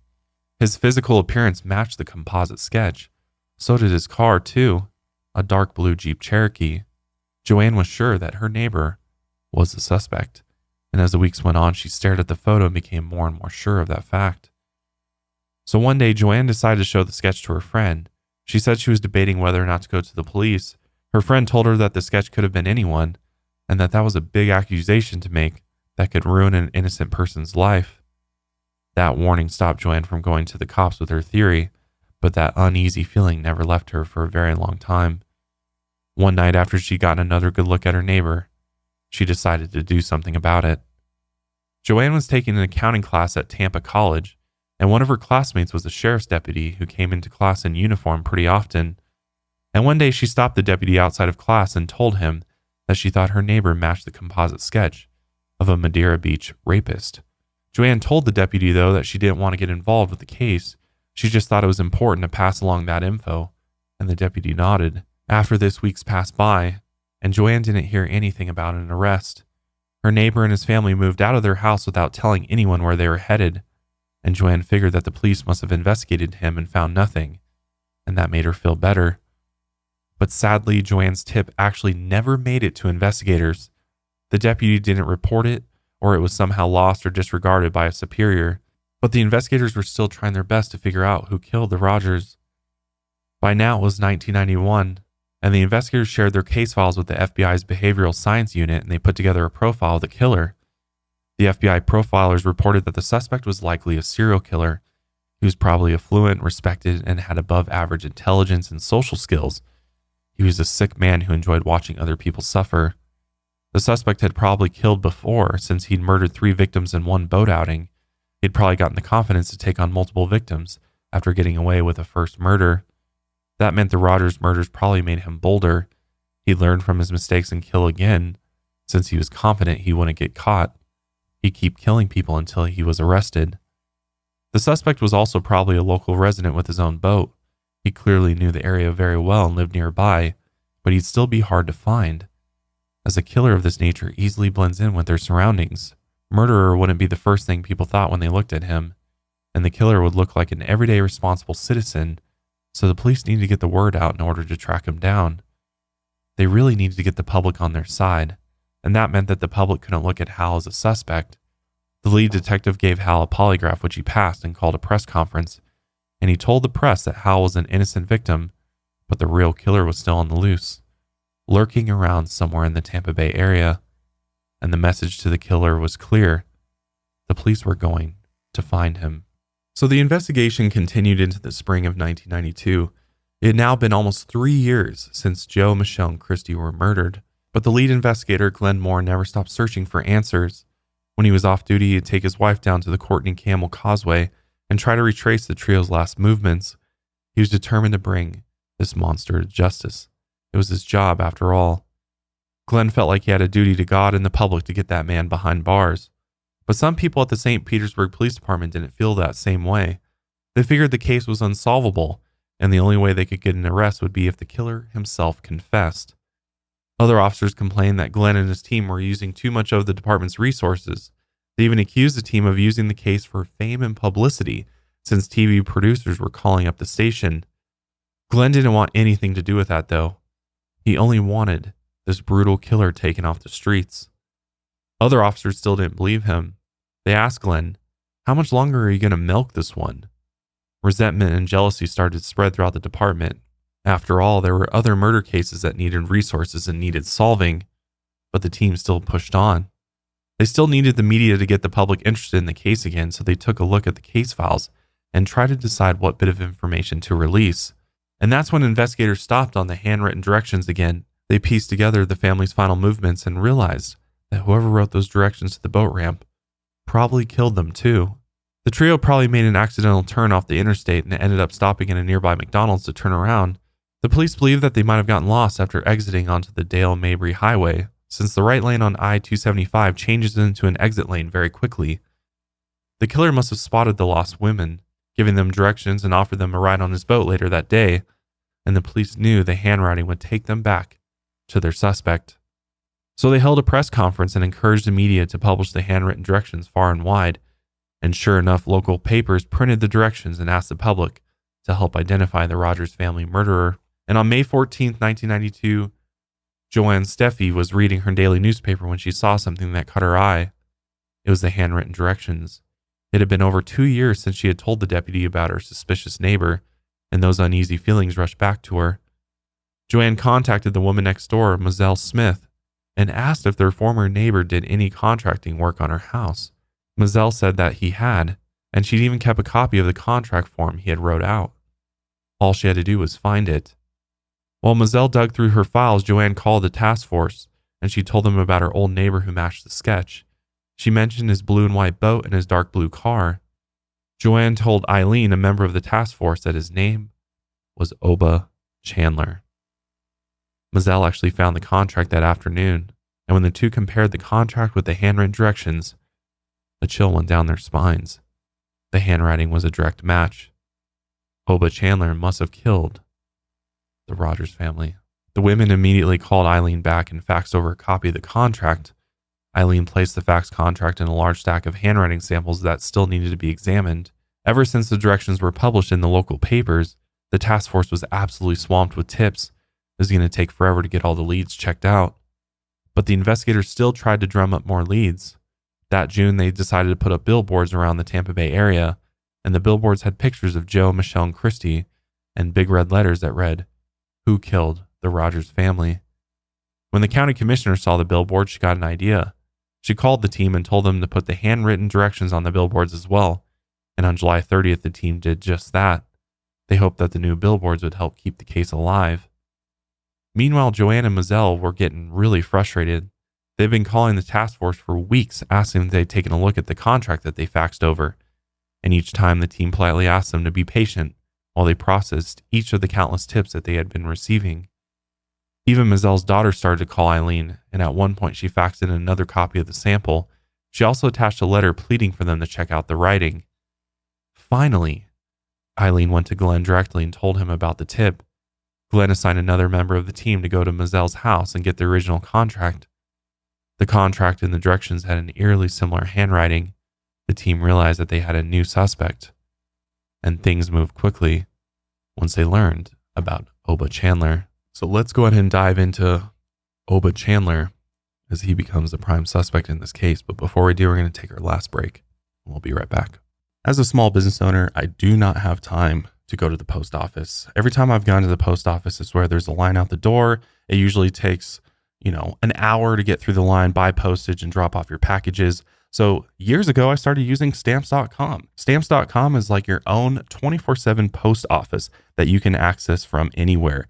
His physical appearance matched the composite sketch. So did his car, too, a dark blue Jeep Cherokee. Joanne was sure that her neighbor was the suspect, and as the weeks went on, she stared at the photo and became more and more sure of that fact. So one day, Joanne decided to show the sketch to her friend. She said she was debating whether or not to go to the police. Her friend told her that the sketch could have been anyone, and that was a big accusation to make that could ruin an innocent person's life. That warning stopped Joanne from going to the cops with her theory, but that uneasy feeling never left her for a very long time. One night after she'd gotten another good look at her neighbor, she decided to do something about it. Joanne was taking an accounting class at Tampa College, and one of her classmates was a sheriff's deputy who came into class in uniform pretty often. And one day she stopped the deputy outside of class and told him that she thought her neighbor matched the composite sketch of a Madeira Beach rapist. Joanne told the deputy, though, that she didn't want to get involved with the case. She just thought it was important to pass along that info, and the deputy nodded. After this, weeks passed by, and Joanne didn't hear anything about an arrest. Her neighbor and his family moved out of their house without telling anyone where they were headed, and Joanne figured that the police must have investigated him and found nothing, and that made her feel better. But sadly, Joanne's tip actually never made it to investigators. The deputy didn't report it, or it was somehow lost or disregarded by a superior, but the investigators were still trying their best to figure out who killed the Rogers. By now it was 1991, and the investigators shared their case files with the FBI's behavioral science unit, and they put together a profile of the killer. The FBI profilers reported that the suspect was likely a serial killer. He was probably affluent, respected, and had above average intelligence and social skills. He was a sick man who enjoyed watching other people suffer. The suspect had probably killed before, since he'd murdered 3 victims in one boat outing. He'd probably gotten the confidence to take on multiple victims after getting away with a first murder. That meant the Rogers murders probably made him bolder. He'd learn from his mistakes and kill again. Since he was confident he wouldn't get caught, he'd keep killing people until he was arrested. The suspect was also probably a local resident with his own boat. He clearly knew the area very well and lived nearby, but he'd still be hard to find, as a killer of this nature easily blends in with their surroundings. Murderer wouldn't be the first thing people thought when they looked at him, and the killer would look like an everyday responsible citizen, so the police needed to get the word out in order to track him down. They really needed to get the public on their side, and that meant that the public couldn't look at Hal as a suspect. The lead detective gave Hal a polygraph, which he passed, and called a press conference, and he told the press that Hal was an innocent victim, but the real killer was still on the loose, lurking around somewhere in the Tampa Bay area. And the message to the killer was clear. The police were going to find him. So the investigation continued into the spring of 1992. It had now been almost 3 years since Joe, Michelle, and Christy were murdered, but the lead investigator, Glenn Moore, never stopped searching for answers. When he was off duty, he'd take his wife down to the Courtney Camel Causeway and try to retrace the trio's last movements. He was determined to bring this monster to justice. It was his job, after all. Glenn felt like he had a duty to God and the public to get that man behind bars. But some people at the St. Petersburg Police Department didn't feel that same way. They figured the case was unsolvable, and the only way they could get an arrest would be if the killer himself confessed. Other officers complained that Glenn and his team were using too much of the department's resources. They even accused the team of using the case for fame and publicity, since TV producers were calling up the station. Glenn didn't want anything to do with that, though. He only wanted this brutal killer taken off the streets. Other officers still didn't believe him. They asked Glenn, "How much longer are you going to milk this one?" Resentment and jealousy started to spread throughout the department. After all, there were other murder cases that needed resources and needed solving, but the team still pushed on. They still needed the media to get the public interested in the case again, so they took a look at the case files and tried to decide what bit of information to release. And that's when investigators stopped on the handwritten directions again. They pieced together the family's final movements and realized that whoever wrote those directions to the boat ramp probably killed them too. The trio probably made an accidental turn off the interstate and ended up stopping in a nearby McDonald's to turn around. The police believe that they might have gotten lost after exiting onto the Dale Mabry Highway, since the right lane on I-275 changes into an exit lane very quickly. The killer must have spotted the lost women, giving them directions and offered them a ride on his boat later that day, and the police knew the handwriting would take them back to their suspect. So they held a press conference and encouraged the media to publish the handwritten directions far and wide, and sure enough, local papers printed the directions and asked the public to help identify the Rogers family murderer. And on May 14th, 1992, Joanne Steffi was reading her daily newspaper when she saw something that caught her eye. It was the handwritten directions. It had been over 2 years since she had told the deputy about her suspicious neighbor, and those uneasy feelings rushed back to her. Joanne contacted the woman next door, Mozelle Smith, and asked if their former neighbor did any contracting work on her house. Mozelle said that he had, and she'd even kept a copy of the contract form he had wrote out. All she had to do was find it. While Mozelle dug through her files, Joanne called the task force, and she told them about her old neighbor who matched the sketch. She mentioned his blue and white boat and his dark blue car. Joanne told Eileen, a member of the task force, that his name was Oba Chandler. Mozelle actually found the contract that afternoon, and when the two compared the contract with the handwritten directions, a chill went down their spines. The handwriting was a direct match. Oba Chandler must have killed the Rogers family. The women immediately called Eileen back and faxed over a copy of the contract. Eileen placed the fax contract in a large stack of handwriting samples that still needed to be examined. Ever since the directions were published in the local papers, the task force was absolutely swamped with tips. It was going to take forever to get all the leads checked out. But the investigators still tried to drum up more leads. That June, they decided to put up billboards around the Tampa Bay area, and the billboards had pictures of Joe, Michelle, and Christy, and big red letters that read, "Who killed the Rogers family?" When the county commissioner saw the billboard, she got an idea. She called the team and told them to put the handwritten directions on the billboards as well. And on July 30th, the team did just that. They hoped that the new billboards would help keep the case alive. Meanwhile, Joanne and Mozelle were getting really frustrated. They've been calling the task force for weeks, asking if they'd taken a look at the contract that they faxed over. And each time the team politely asked them to be patient while they processed each of the countless tips that they had been receiving. Even Mozelle's daughter started to call Eileen, and at one point she faxed in another copy of the sample. She also attached a letter pleading for them to check out the writing. Finally, Eileen went to Glenn directly and told him about the tip. Glenn assigned another member of the team to go to Mozelle's house and get the original contract. The contract and the directions had an eerily similar handwriting. The team realized that they had a new suspect, and things moved quickly once they learned about Oba Chandler. So let's go ahead and dive into Oba Chandler as he becomes the prime suspect in this case. But before we do, we're going to take our last break. We'll be right back. As a small business owner, I do not have time to go to the post office. Every time I've gone to the post office, it's where there's a line out the door. It usually takes, an hour to get through the line, buy postage, and drop off your packages. So years ago, I started using stamps.com. Stamps.com is like your own 24/7 post office that you can access from anywhere.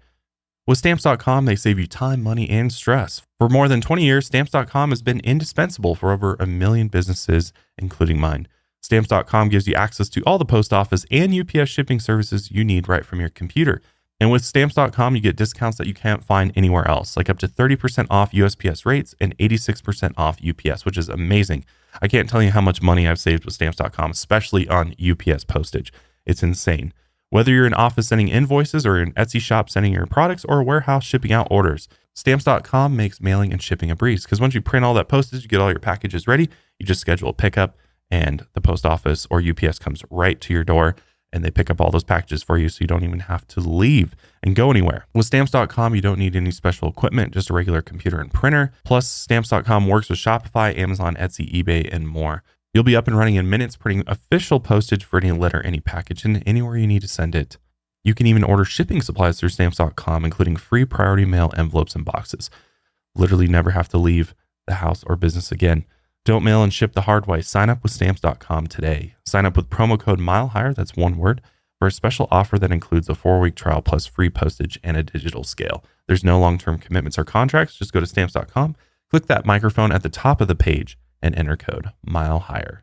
With Stamps.com, they save you time, money, and stress. For more than 20 years, Stamps.com has been indispensable for over 1 million businesses, including mine. Stamps.com gives you access to all the post office and UPS shipping services you need right from your computer. And with Stamps.com, you get discounts that you can't find anywhere else, like up to 30% off USPS rates and 86% off UPS, which is amazing. I can't tell you how much money I've saved with Stamps.com, especially on UPS postage. It's insane. Whether you're an office sending invoices or an Etsy shop sending your products or a warehouse shipping out orders, Stamps.com makes mailing and shipping a breeze. Because once you print all that postage, you get all your packages ready, you just schedule a pickup, and the post office or UPS comes right to your door, and they pick up all those packages for you so you don't even have to leave and go anywhere. With Stamps.com, you don't need any special equipment, just a regular computer and printer. Plus, Stamps.com works with Shopify, Amazon, Etsy, eBay, and more. You'll be up and running in minutes, printing official postage for any letter, any package, and anywhere you need to send it. You can even order shipping supplies through Stamps.com, including free priority mail envelopes and boxes. Literally never have to leave the house or business again. Don't mail and ship the hard way. Sign up with Stamps.com today. Sign up with promo code MileHigher, that's one word, for a special offer that includes a 4-week trial plus free postage and a digital scale. There's no long-term commitments or contracts. Just go to Stamps.com, click that microphone at the top of the page, and enter code MileHigher.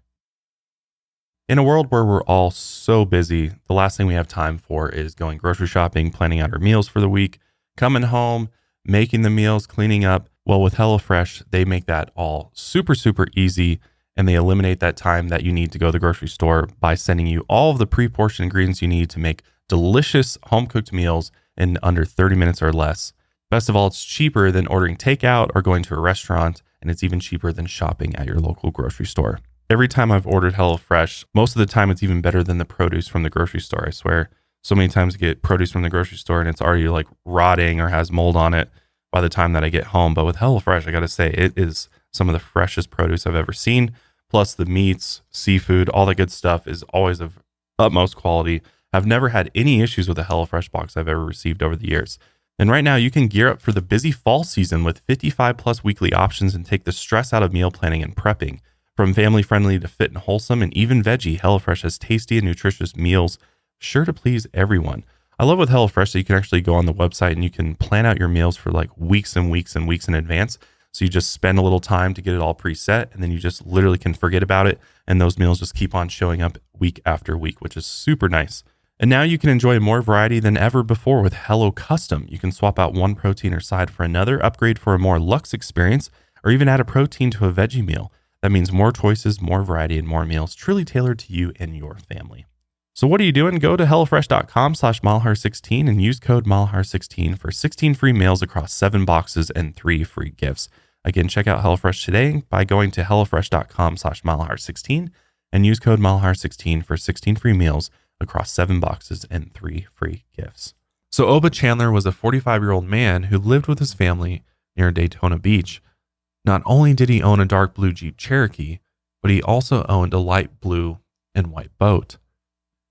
In a world where we're all so busy, the last thing we have time for is going grocery shopping, planning out our meals for the week, coming home, making the meals, cleaning up. Well, with HelloFresh, they make that all super, super easy, and they eliminate that time that you need to go to the grocery store by sending you all of the pre-portioned ingredients you need to make delicious home-cooked meals in under 30 minutes or less. Best of all, it's cheaper than ordering takeout or going to a restaurant, and it's even cheaper than shopping at your local grocery store. Every time I've ordered HelloFresh, most of the time it's even better than the produce from the grocery store, I swear. So many times I get produce from the grocery store and it's already like rotting or has mold on it by the time that I get home. But with HelloFresh, I got to say, it is some of the freshest produce I've ever seen. Plus the meats, seafood, all that good stuff is always of utmost quality. I've never had any issues with a HelloFresh box I've ever received over the years. And right now you can gear up for the busy fall season with 55 plus weekly options and take the stress out of meal planning and prepping. From family-friendly to fit and wholesome and even veggie, HelloFresh has tasty and nutritious meals sure to please everyone. I love with HelloFresh that you can actually go on the website and you can plan out your meals for like weeks and weeks and weeks in advance. So you just spend a little time to get it all preset and then you just literally can forget about it. And those meals just keep on showing up week after week, which is super nice. And now you can enjoy more variety than ever before with Hello Custom. You can swap out one protein or side for another, upgrade for a more luxe experience, or even add a protein to a veggie meal. That means more choices, more variety, and more meals truly tailored to you and your family. So what are you doing? Go to HelloFresh.com/MileHigher16 and use code MileHigher16 for 16 free meals across 7 boxes and 3 free gifts. Again, check out HelloFresh today by going to HelloFresh.com/MileHigher16 and use code MileHigher16 for 16 free meals across 7 boxes and 3 free gifts. So Oba Chandler was a 45-year-old man who lived with his family near Daytona Beach. Not only did he own a dark blue Jeep Cherokee, but he also owned a light blue and white boat.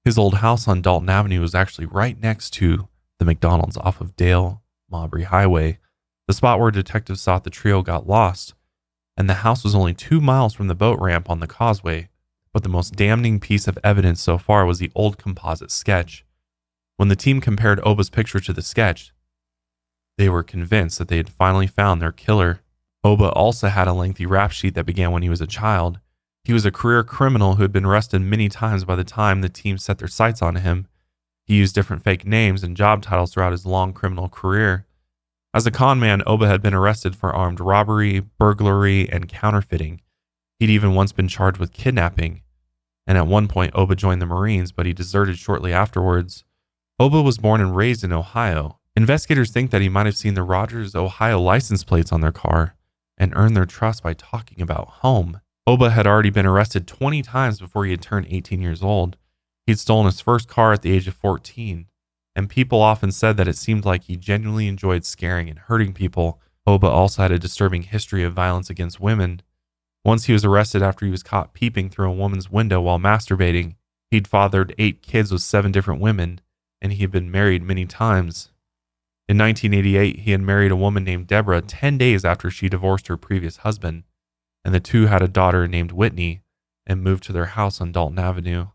His old house on Dalton Avenue was actually right next to the McDonald's off of Dale Mabry Highway, the spot where detectives thought the trio got lost, and the house was only 2 miles from the boat ramp on the causeway. But the most damning piece of evidence so far was the old composite sketch. When the team compared Oba's picture to the sketch, they were convinced that they had finally found their killer. Oba also had a lengthy rap sheet that began when he was a child. He was a career criminal who had been arrested many times by the time the team set their sights on him. He used different fake names and job titles throughout his long criminal career. As a con man, Oba had been arrested for armed robbery, burglary, and counterfeiting. He'd even once been charged with kidnapping. And at one point, Oba joined the Marines, but he deserted shortly afterwards. Oba was born and raised in Ohio. Investigators think that he might have seen the Rogers, Ohio license plates on their car and earned their trust by talking about home. Oba had already been arrested 20 times before he had turned 18 years old. He'd stolen his first car at the age of 14, and people often said that it seemed like he genuinely enjoyed scaring and hurting people. Oba also had a disturbing history of violence against women. Once he was arrested after he was caught peeping through a woman's window while masturbating. He'd fathered 8 kids with 7 different women, and he had been married many times. In 1988, he had married a woman named Deborah 10 days after she divorced her previous husband, and the two had a daughter named Whitney and moved to their house on Dalton Avenue.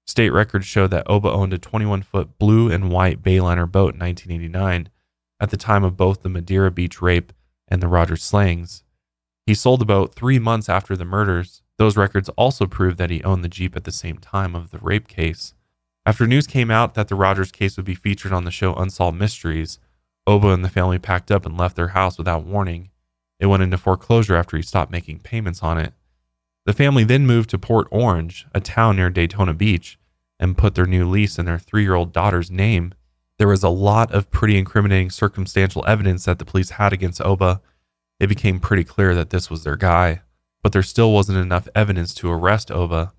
State records show that Oba owned a 21-foot blue and white Bayliner boat in 1989, at the time of both the Madeira Beach rape and the Rogers slayings. He sold the boat 3 months after the murders. Those records also prove that he owned the Jeep at the same time of the rape case. After news came out that the Rogers case would be featured on the show Unsolved Mysteries, Oba and the family packed up and left their house without warning. It went into foreclosure after he stopped making payments on it. The family then moved to Port Orange, a town near Daytona Beach, and put their new lease in their 3-year-old daughter's name. There was a lot of pretty incriminating circumstantial evidence that the police had against Oba. It became pretty clear that this was their guy, but there still wasn't enough evidence to arrest Oba.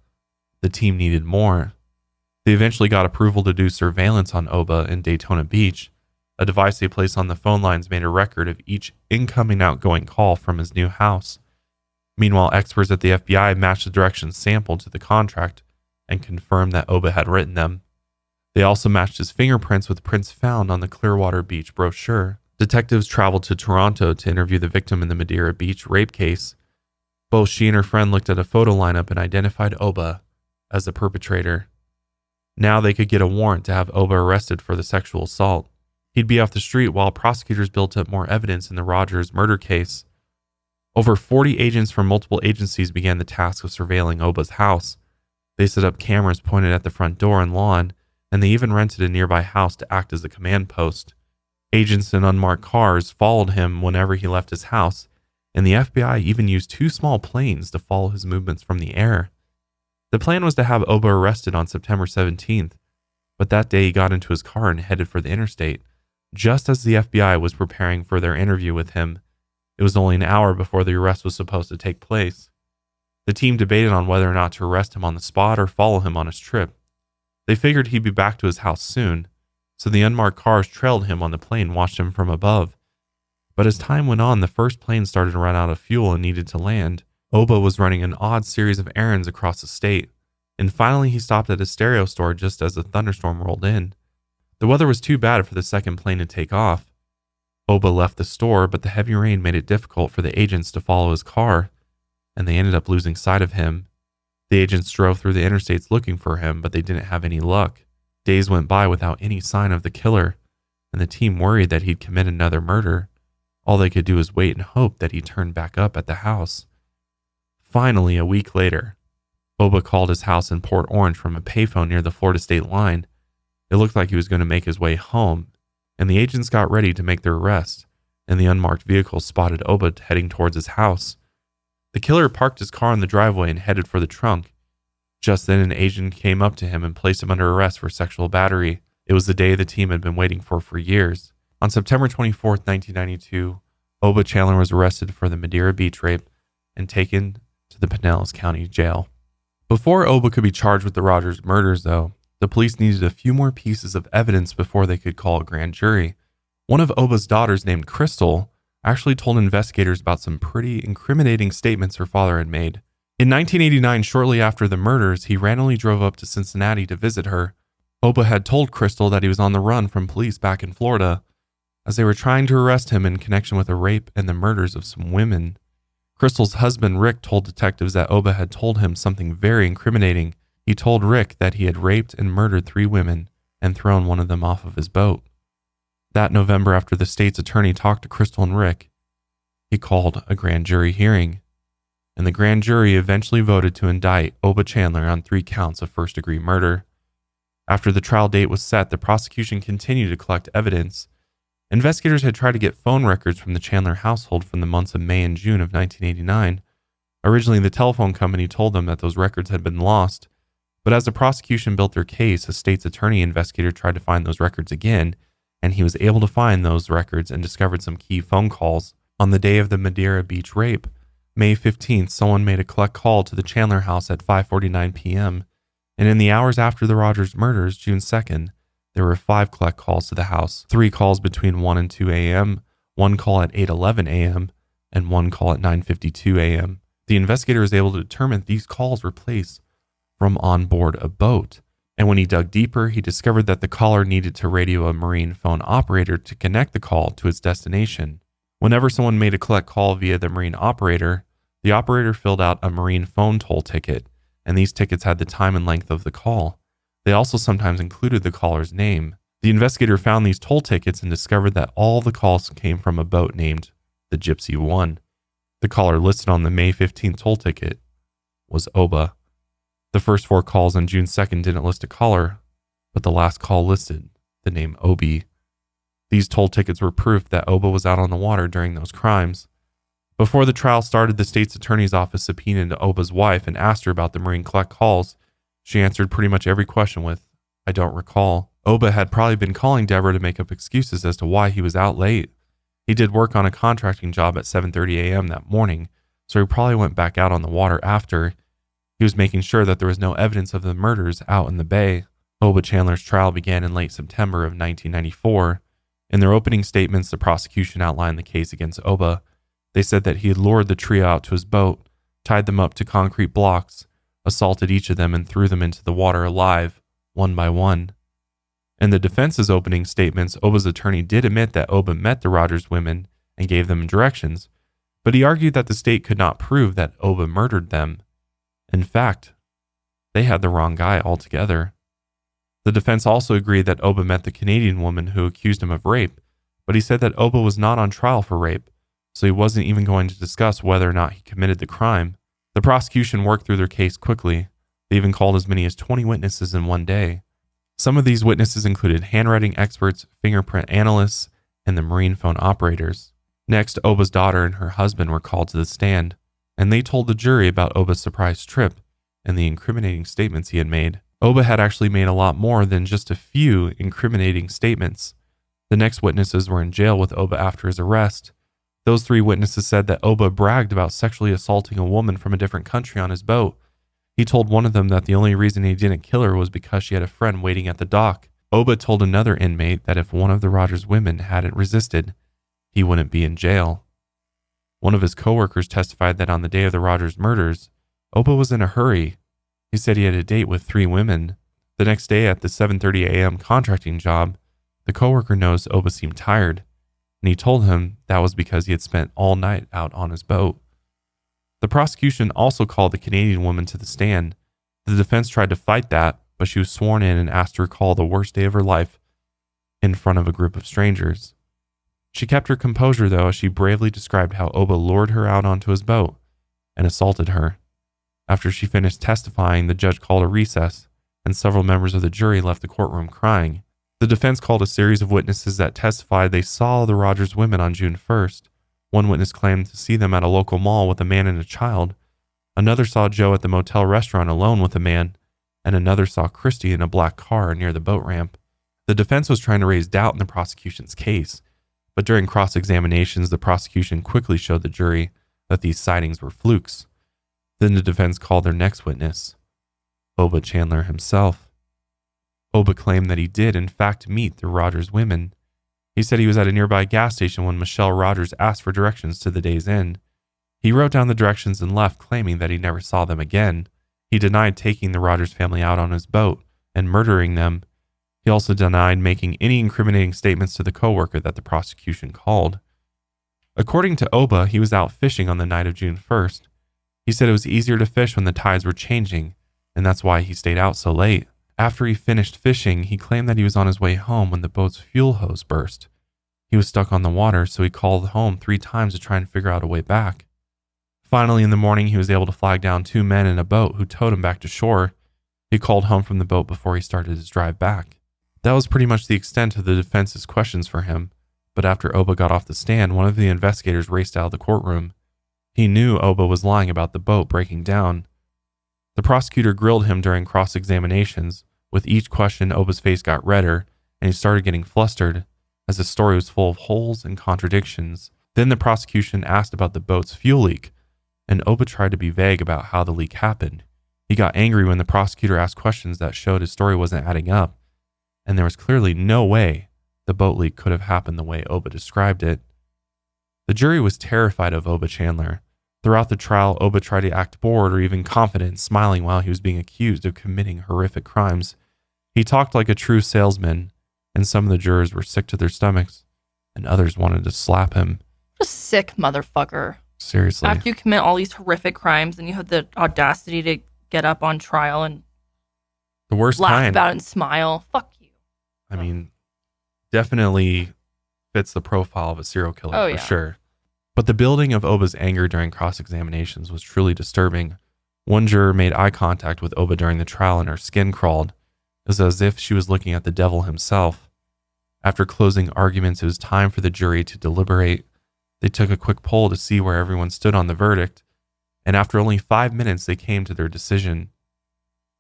The team needed more. They eventually got approval to do surveillance on Oba in Daytona Beach. A device they placed on the phone lines made a record of each incoming outgoing call from his new house. Meanwhile, experts at the FBI matched the directions sampled to the contract and confirmed that Oba had written them. They also matched his fingerprints with prints found on the Clearwater Beach brochure. Detectives traveled to Toronto to interview the victim in the Madeira Beach rape case. Both she and her friend looked at a photo lineup and identified Oba as the perpetrator. Now they could get a warrant to have Oba arrested for the sexual assault. He'd be off the street while prosecutors built up more evidence in the Rogers murder case. Over 40 agents from multiple agencies began the task of surveilling Oba's house. They set up cameras pointed at the front door and lawn, and they even rented a nearby house to act as a command post. Agents in unmarked cars followed him whenever he left his house, and the FBI even used 2 small planes to follow his movements from the air. The plan was to have Oba arrested on September 17th, but that day he got into his car and headed for the interstate, just as the FBI was preparing for their interview with him. It was only an hour before the arrest was supposed to take place. The team debated on whether or not to arrest him on the spot or follow him on his trip. They figured he'd be back to his house soon, so the unmarked cars trailed him on the plane, watched him from above. But as time went on, the first plane started to run out of fuel and needed to land. Oba was running an odd series of errands across the state, and finally he stopped at a stereo store just as a thunderstorm rolled in. The weather was too bad for the second plane to take off. Oba left the store, but the heavy rain made it difficult for the agents to follow his car, and they ended up losing sight of him. The agents drove through the interstates looking for him, but they didn't have any luck. Days went by without any sign of the killer, and the team worried that he'd commit another murder. All they could do was wait and hope that he turned back up at the house. Finally, a week later, Oba called his house in Port Orange from a payphone near the Florida state line. It looked like he was going to make his way home, and the agents got ready to make their arrest, and the unmarked vehicle spotted Oba heading towards his house. The killer parked his car in the driveway and headed for the trunk. Just then, an agent came up to him and placed him under arrest for sexual battery. It was the day the team had been waiting for years. On September 24th, 1992, Oba Chandler was arrested for the Madeira Beach rape and taken to the Pinellas County Jail. Before Oba could be charged with the Rogers murders, though, the police needed a few more pieces of evidence before they could call a grand jury. One of Oba's daughters, named Christe, actually told investigators about some pretty incriminating statements her father had made. In 1989, shortly after the murders, he randomly drove up to Cincinnati to visit her. Oba had told Christe that he was on the run from police back in Florida, as they were trying to arrest him in connection with a rape and the murders of some women. Christe's husband, Rick, told detectives that Oba had told him something very incriminating. He told Rick that he had raped and murdered 3 women and thrown one of them off of his boat. That November, after the state's attorney talked to Christe and Rick, he called a grand jury hearing, and the grand jury eventually voted to indict Oba Chandler on 3 counts of first-degree murder. After the trial date was set, the prosecution continued to collect evidence. Investigators had tried to get phone records from the Chandler household from the months of May and June of 1989. Originally, the telephone company told them that those records had been lost, but as the prosecution built their case, a state's attorney investigator tried to find those records again, and he was able to find those records and discovered some key phone calls. On the day of the Madeira Beach rape, May 15th, someone made a collect call to the Chandler house at 5:49 p.m., and in the hours after the Rogers murders, June 2nd, there were 5 collect calls to the house, 3 calls between 1 and 2 a.m., 1 call at 8:11 a.m., and 1 call at 9:52 a.m. The investigator was able to determine these calls were placed from on board a boat, and when he dug deeper, he discovered that the caller needed to radio a marine phone operator to connect the call to its destination. Whenever someone made a collect call via the marine operator, the operator filled out a marine phone toll ticket, and these tickets had the time and length of the call. They also sometimes included the caller's name. The investigator found these toll tickets and discovered that all the calls came from a boat named the Gypsy 1. The caller listed on the May 15th toll ticket was Oba. The first 4 calls on June 2nd didn't list a caller, but the last call listed the name Obi. These toll tickets were proof that Oba was out on the water during those crimes. Before the trial started, the state's attorney's office subpoenaed Oba's wife and asked her about the marine collect calls. She answered pretty much every question with, "I don't recall." Oba had probably been calling Deborah to make up excuses as to why he was out late. He did work on a contracting job at 7:30 a.m. that morning, so he probably went back out on the water after. He was making sure that there was no evidence of the murders out in the bay. Oba Chandler's trial began in late September of 1994. In their opening statements, the prosecution outlined the case against Oba. They said that he had lured the trio out to his boat, tied them up to concrete blocks, assaulted each of them, and threw them into the water alive, one by one. In the defense's opening statements, Oba's attorney did admit that Oba met the Rogers women and gave them directions, but he argued that the state could not prove that Oba murdered them. In fact, they had the wrong guy altogether. The defense also agreed that Oba met the Canadian woman who accused him of rape, but he said that Oba was not on trial for rape, so he wasn't even going to discuss whether or not he committed the crime. The prosecution worked through their case quickly. They even called as many as 20 witnesses in one day. Some of these witnesses included handwriting experts, fingerprint analysts, and the marine phone operators. Next, Oba's daughter and her husband were called to the stand, and they told the jury about Oba's surprise trip and the incriminating statements he had made. Oba had actually made a lot more than just a few incriminating statements. The next witnesses were in jail with Oba after his arrest. Those 3 witnesses said that Oba bragged about sexually assaulting a woman from a different country on his boat. He told one of them that the only reason he didn't kill her was because she had a friend waiting at the dock. Oba told another inmate that if one of the Rogers women hadn't resisted, he wouldn't be in jail. One of his coworkers testified that on the day of the Rogers murders, Oba was in a hurry. He said he had a date with 3 women. The next day at the 7:30 a.m. contracting job, the coworker noticed Oba seemed tired, and he told him that was because he had spent all night out on his boat. The prosecution also called the Canadian woman to the stand. The defense tried to fight that, but she was sworn in and asked to recall the worst day of her life in front of a group of strangers. She kept her composure, though, as she bravely described how Oba lured her out onto his boat and assaulted her. After she finished testifying, the judge called a recess, and several members of the jury left the courtroom crying. The defense called a series of witnesses that testified they saw the Rogers women on June 1st. One witness claimed to see them at a local mall with a man and a child. Another saw Joe at the motel restaurant alone with a man, and another saw Christe in a black car near the boat ramp. The defense was trying to raise doubt in the prosecution's case, but during cross-examinations, the prosecution quickly showed the jury that these sightings were flukes. Then the defense called their next witness, Oba Chandler himself. Oba claimed that he did, in fact, meet the Rogers women. He said he was at a nearby gas station when Michelle Rogers asked for directions to the day's inn. He wrote down the directions and left, claiming that he never saw them again. He denied taking the Rogers family out on his boat and murdering them. He also denied making any incriminating statements to the coworker that the prosecution called. According to Oba, he was out fishing on the night of June 1st. He said it was easier to fish when the tides were changing, and that's why he stayed out so late. After he finished fishing, he claimed that he was on his way home when the boat's fuel hose burst. He was stuck on the water, so he called home 3 times to try and figure out a way back. Finally, in the morning, he was able to flag down 2 men in a boat who towed him back to shore. He called home from the boat before he started his drive back. That was pretty much the extent of the defense's questions for him, but after Oba got off the stand, one of the investigators raced out of the courtroom. He knew Oba was lying about the boat breaking down. The prosecutor grilled him during cross-examinations. With each question, Oba's face got redder, and he started getting flustered, as the story was full of holes and contradictions. Then the prosecution asked about the boat's fuel leak, and Oba tried to be vague about how the leak happened. He got angry when the prosecutor asked questions that showed his story wasn't adding up, and there was clearly no way the boat leak could have happened the way Oba described it. The jury was terrified of Oba Chandler. Throughout the trial, Oba tried to act bored or even confident, smiling while he was being accused of committing horrific crimes. He talked like a true salesman, and some of the jurors were sick to their stomachs, and others wanted to slap him. What a sick motherfucker. Seriously. After you commit all these horrific crimes and you have the audacity to get up on trial and the worst laugh kind. about it and smile. Fuck you. I mean, definitely fits the profile of a serial killer for sure. But the building of Oba's anger during cross-examinations was truly disturbing. One juror made eye contact with Oba during the trial and her skin crawled. It was as if she was looking at the devil himself. After closing arguments, it was time for the jury to deliberate. They took a quick poll to see where everyone stood on the verdict, and after only 5 minutes, they came to their decision.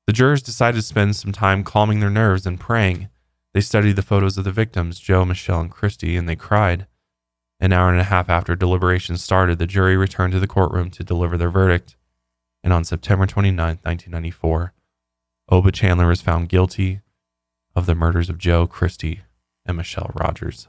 The jurors decided to spend some time calming their nerves and praying. They studied the photos of the victims, Joe, Michelle, and Christe, and they cried. An hour and a half after deliberations started, the jury returned to the courtroom to deliver their verdict. And on September 29, 1994, Oba Chandler was found guilty of the murders of Joe, Christe, and Michelle Rogers.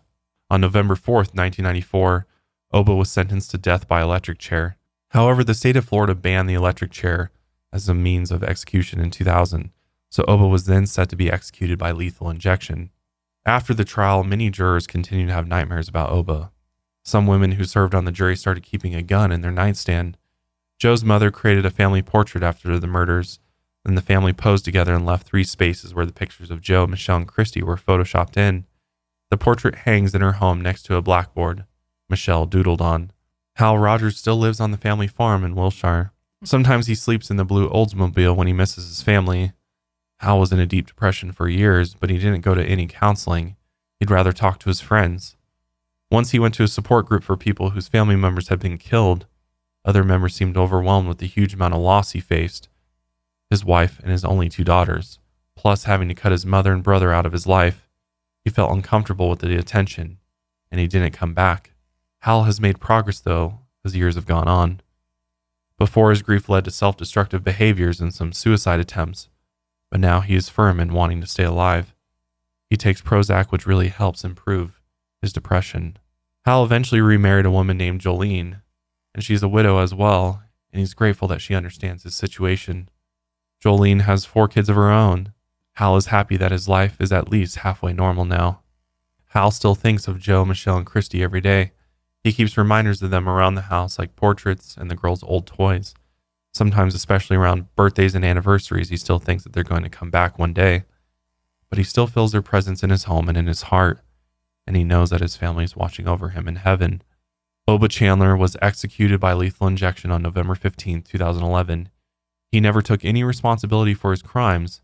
On November 4th, 1994, Oba was sentenced to death by electric chair. However, the state of Florida banned the electric chair as a means of execution in 2000, so Oba was then set to be executed by lethal injection. After the trial, many jurors continued to have nightmares about Oba. Some women who served on the jury started keeping a gun in their nightstand. Joe's mother created a family portrait after the murders, and the family posed together and left 3 spaces where the pictures of Joe, Michelle, and Christe were photoshopped in. The portrait hangs in her home next to a blackboard Michelle doodled on. Hal Rogers still lives on the family farm in Wilshire. Sometimes he sleeps in the blue Oldsmobile when he misses his family. Hal was in a deep depression for years, but he didn't go to any counseling. He'd rather talk to his friends. Once he went to a support group for people whose family members had been killed. Other members seemed overwhelmed with the huge amount of loss he faced. His wife and his only 2 daughters, plus having to cut his mother and brother out of his life. He felt uncomfortable with the attention, and he didn't come back. Hal has made progress, though, as years have gone on. Before, his grief led to self-destructive behaviors and some suicide attempts, but now he is firm in wanting to stay alive. He takes Prozac, which really helps improve his depression. Hal eventually remarried a woman named Jolene, and she's a widow as well, and he's grateful that she understands his situation. Jolene has 4 kids of her own. Hal is happy that his life is at least halfway normal now. Hal still thinks of Joe, Michelle, and Christe every day. He keeps reminders of them around the house, like portraits and the girls' old toys. Sometimes, especially around birthdays and anniversaries, he still thinks that they're going to come back one day. But he still feels their presence in his home and in his heart, and he knows that his family is watching over him in heaven. Oba Chandler was executed by lethal injection on November 15, 2011. He never took any responsibility for his crimes.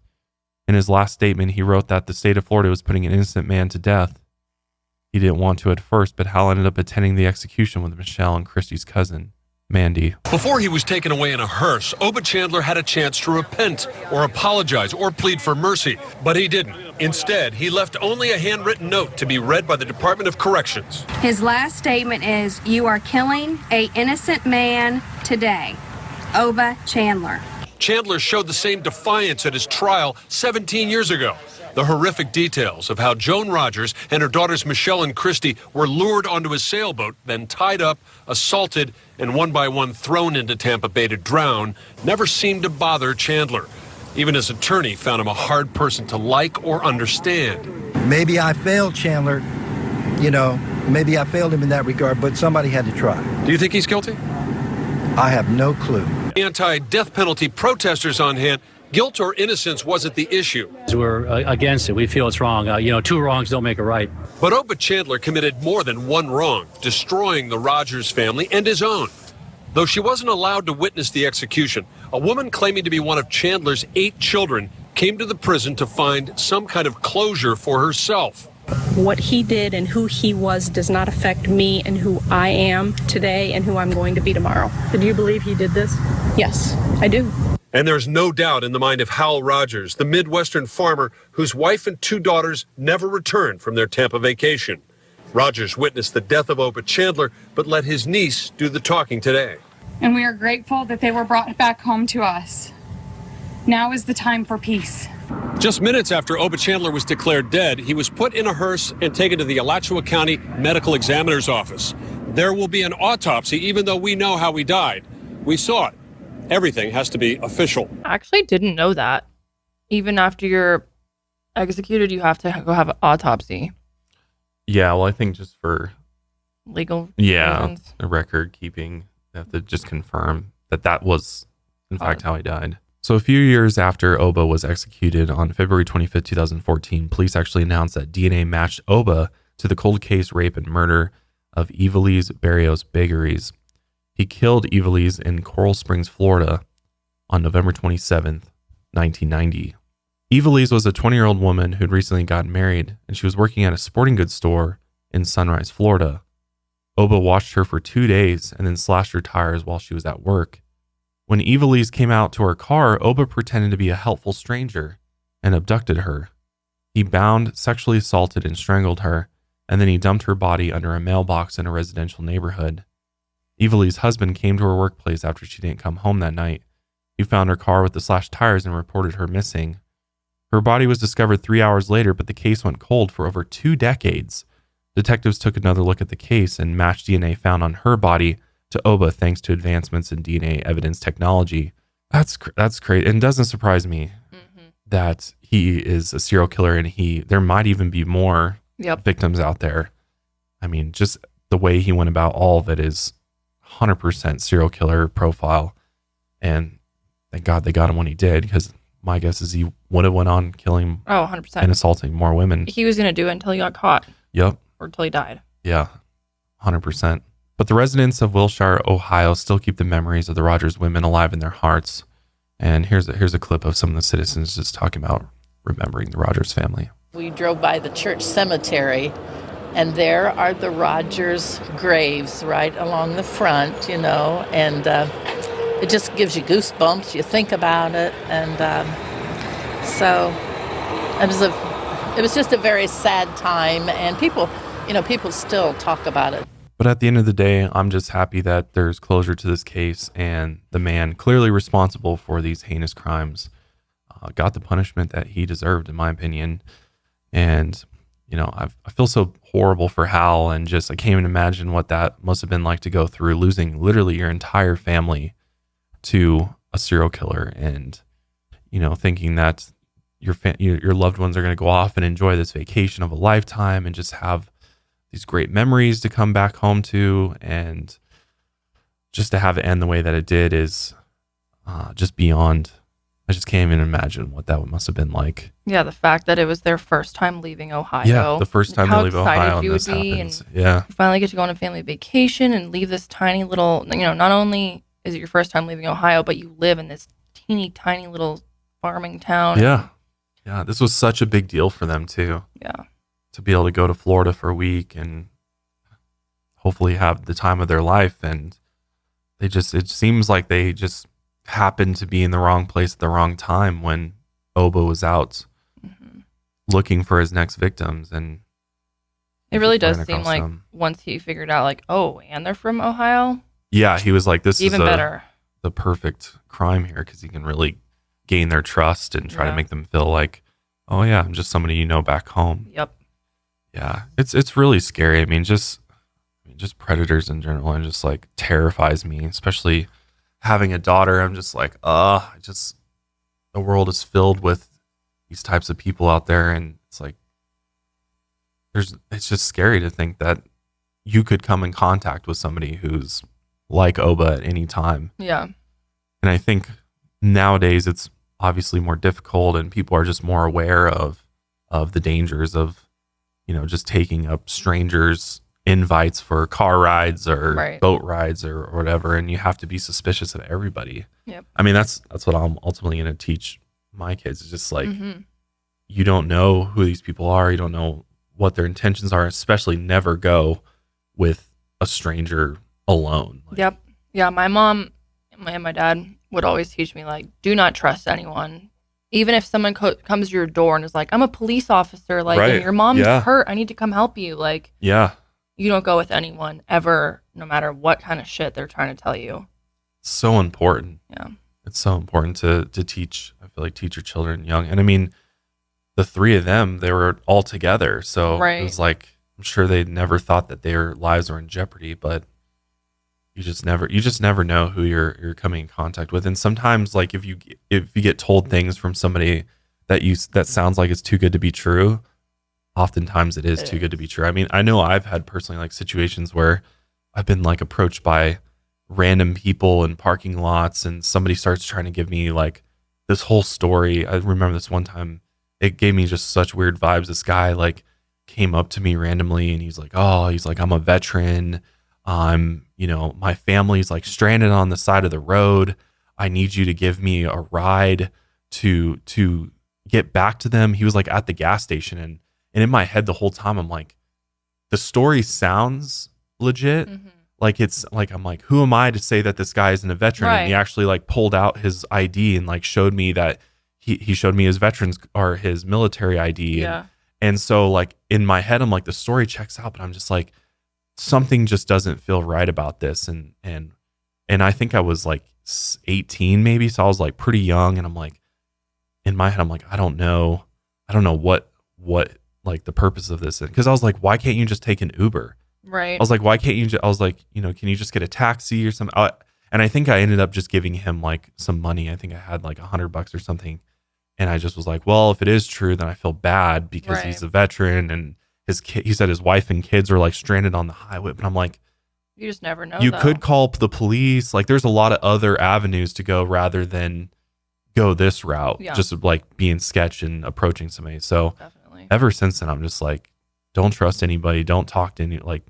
In his last statement, he wrote that the state of Florida was putting an innocent man to death. He didn't want to at first, but Hal ended up attending the execution with Michelle and Christy's cousin, Mandy. Before he was taken away in a hearse, Oba Chandler had a chance to repent or apologize or plead for mercy, but he didn't. Instead, he left only a handwritten note to be read by the Department of Corrections. His last statement is, "You are killing an innocent man today. Oba Chandler." Chandler showed the same defiance at his trial 17 years ago. The horrific details of how Joan Rogers and her daughters Michelle and Christe were lured onto a sailboat, then tied up, assaulted, and one by one thrown into Tampa Bay to drown never seemed to bother Chandler. Even his attorney found him a hard person to like or understand. Maybe I failed Chandler, maybe I failed him in that regard, but somebody had to try. Do you think he's guilty? I have no clue. Anti-death penalty protesters on hand. Guilt or innocence wasn't the issue. We're against it. We feel it's wrong. 2 wrongs don't make a right. But Oba Chandler committed more than one wrong, destroying the Rogers family and his own. Though she wasn't allowed to witness the execution, a woman claiming to be one of Chandler's 8 children came to the prison to find some kind of closure for herself. What he did and who he was does not affect me and who I am today and who I'm going to be tomorrow. So do you believe he did this? Yes, I do. And there's no doubt in the mind of Hal Rogers, the Midwestern farmer whose wife and 2 daughters never returned from their Tampa vacation. Rogers witnessed the death of Oba Chandler, but let his niece do the talking today. And we are grateful that they were brought back home to us. Now is the time for peace. Just minutes after Oba Chandler was declared dead, he was put in a hearse and taken to the Alachua County Medical Examiner's office. There will be an autopsy, even though we know how he died. We saw it. Everything has to be official. I actually didn't know that. Even after you're executed, you have to go have an autopsy. Yeah, well, I think just for legal reasons. The record keeping, they have to just confirm that was, in fact, how he died. So a few years after Oba was executed on February 25th, 2014, police actually announced that DNA matched Oba to the cold case rape and murder of Evilise Barrios Begaries. He killed Evilise in Coral Springs, Florida on November 27th, 1990. Evilise was a 20-year-old woman who'd recently gotten married, and she was working at a sporting goods store in Sunrise, Florida. Oba watched her for 2 days and then slashed her tires while she was at work. When Evilise came out to her car, Oba pretended to be a helpful stranger and abducted her. He bound, sexually assaulted, and strangled her, and then he dumped her body under a mailbox in a residential neighborhood. Evilise's husband came to her workplace after she didn't come home that night. He found her car with the slashed tires and reported her missing. Her body was discovered 3 hours later, but the case went cold for over 2 decades. Detectives took another look at the case and matched DNA found on her body to Oba thanks to advancements in DNA evidence technology. That's crazy. And it doesn't surprise me that he is a serial killer, and there might even be more victims out there. I mean, just the way he went about all of it is 100% serial killer profile. And thank God they got him when he did, because my guess is he would have went on killing 100%. and assaulting more women. He was going to do it until he got caught. Yep. Or until he died. Yeah, 100%. But the residents of Wilshire, Ohio still keep the memories of the Rogers women alive in their hearts. And here's a clip of some of the citizens just talking about remembering the Rogers family. We drove by the church cemetery, and there are the Rogers graves right along the front, and it just gives you goosebumps. You think about it, and so it was just a very sad time, and people still talk about it. But at the end of the day, I'm just happy that there's closure to this case, and the man clearly responsible for these heinous crimes got the punishment that he deserved, in my opinion. And, I feel so horrible for Hal, and just I can't even imagine what that must have been like to go through, losing literally your entire family to a serial killer, and, thinking that your loved ones are going to go off and enjoy this vacation of a lifetime and just have these great memories to come back home to, and just to have it end the way that it did is just beyond. I just can't even imagine what that must have been like. Yeah, the fact that it was their first time leaving Ohio. Yeah, the first time they leave Ohio and this happens. Yeah. You finally get to go on a family vacation and leave this tiny little, not only is it your first time leaving Ohio, but you live in this teeny tiny little farming town. Yeah. Yeah, this was such a big deal for them too. Yeah. To be able to go to Florida for a week and hopefully have the time of their life. And it seems like they just happened to be in the wrong place at the wrong time when Oba was out looking for his next victims. And it really does seem like once he figured out and they're from Ohio. Yeah, he was like, this even is better. The perfect crime here, because he can really gain their trust and try to make them feel like, oh yeah, I'm just somebody back home. Yep. Yeah, it's really scary. I mean, just predators in general, and just like terrifies me, especially having a daughter. I'm just like, the world is filled with these types of people out there, and it's like it's just scary to think that you could come in contact with somebody who's like Oba at any time. Yeah. And I think nowadays it's obviously more difficult, and people are just more aware of the dangers of just taking up strangers' invites for car rides or boat rides or whatever, and you have to be suspicious of everybody. Yep. I mean, that's what I'm ultimately going to teach my kids. It's just like, you don't know who these people are. You don't know what their intentions are, especially never go with a stranger alone. Yep. Yeah, my mom and my dad would always teach me, do not trust anyone. Even if someone comes to your door and is like, I'm a police officer, and your mom's hurt, I need to come help you. You don't go with anyone ever, no matter what kind of shit they're trying to tell you. It's so important. Yeah. It's so important to teach, I feel like, teach your children young. And I mean, the three of them, they were all together. So it was like, I'm sure they never thought that their lives were in jeopardy, but you just never know who you're coming in contact with. And sometimes, if you get told things from somebody that sounds like it's too good to be true, oftentimes it is too good to be true. I mean, I know I've had personally situations where I've been approached by random people in parking lots, and somebody starts trying to give me this whole story. I remember this one time, it gave me just such weird vibes. This guy came up to me randomly, and he's like, I'm a veteran. My family's stranded on the side of the road. I need you to give me a ride to get back to them. He was at the gas station, and in my head the whole time I'm like, the story sounds legit. I'm like, who am I to say that this guy isn't a veteran? And he actually pulled out his ID and showed me that he showed me his veterans or his military ID. Yeah. And so in my head I'm like, the story checks out, but I'm just like, something just doesn't feel right about this. And I think I was 18 maybe. So I was pretty young, and I'm like, in my head, I'm like, I don't know what the purpose of this is. Cause I was like, why can't you just take an Uber? Right. I was like, why can't you I was like, can you just get a taxi or something? And I think I ended up just giving him some money. I think I had $100 or something. And I just was like, well, if it is true, then I feel bad because Right. he's a veteran and he said his wife and kids are like stranded on the highway. But I'm like, You just never know. you though. could call the police. Like there's a lot of other avenues to go rather than go this route, Yeah. just like being sketch and approaching somebody. So Definitely. ever since then, I'm just like, don't trust anybody. Don't talk to any, like,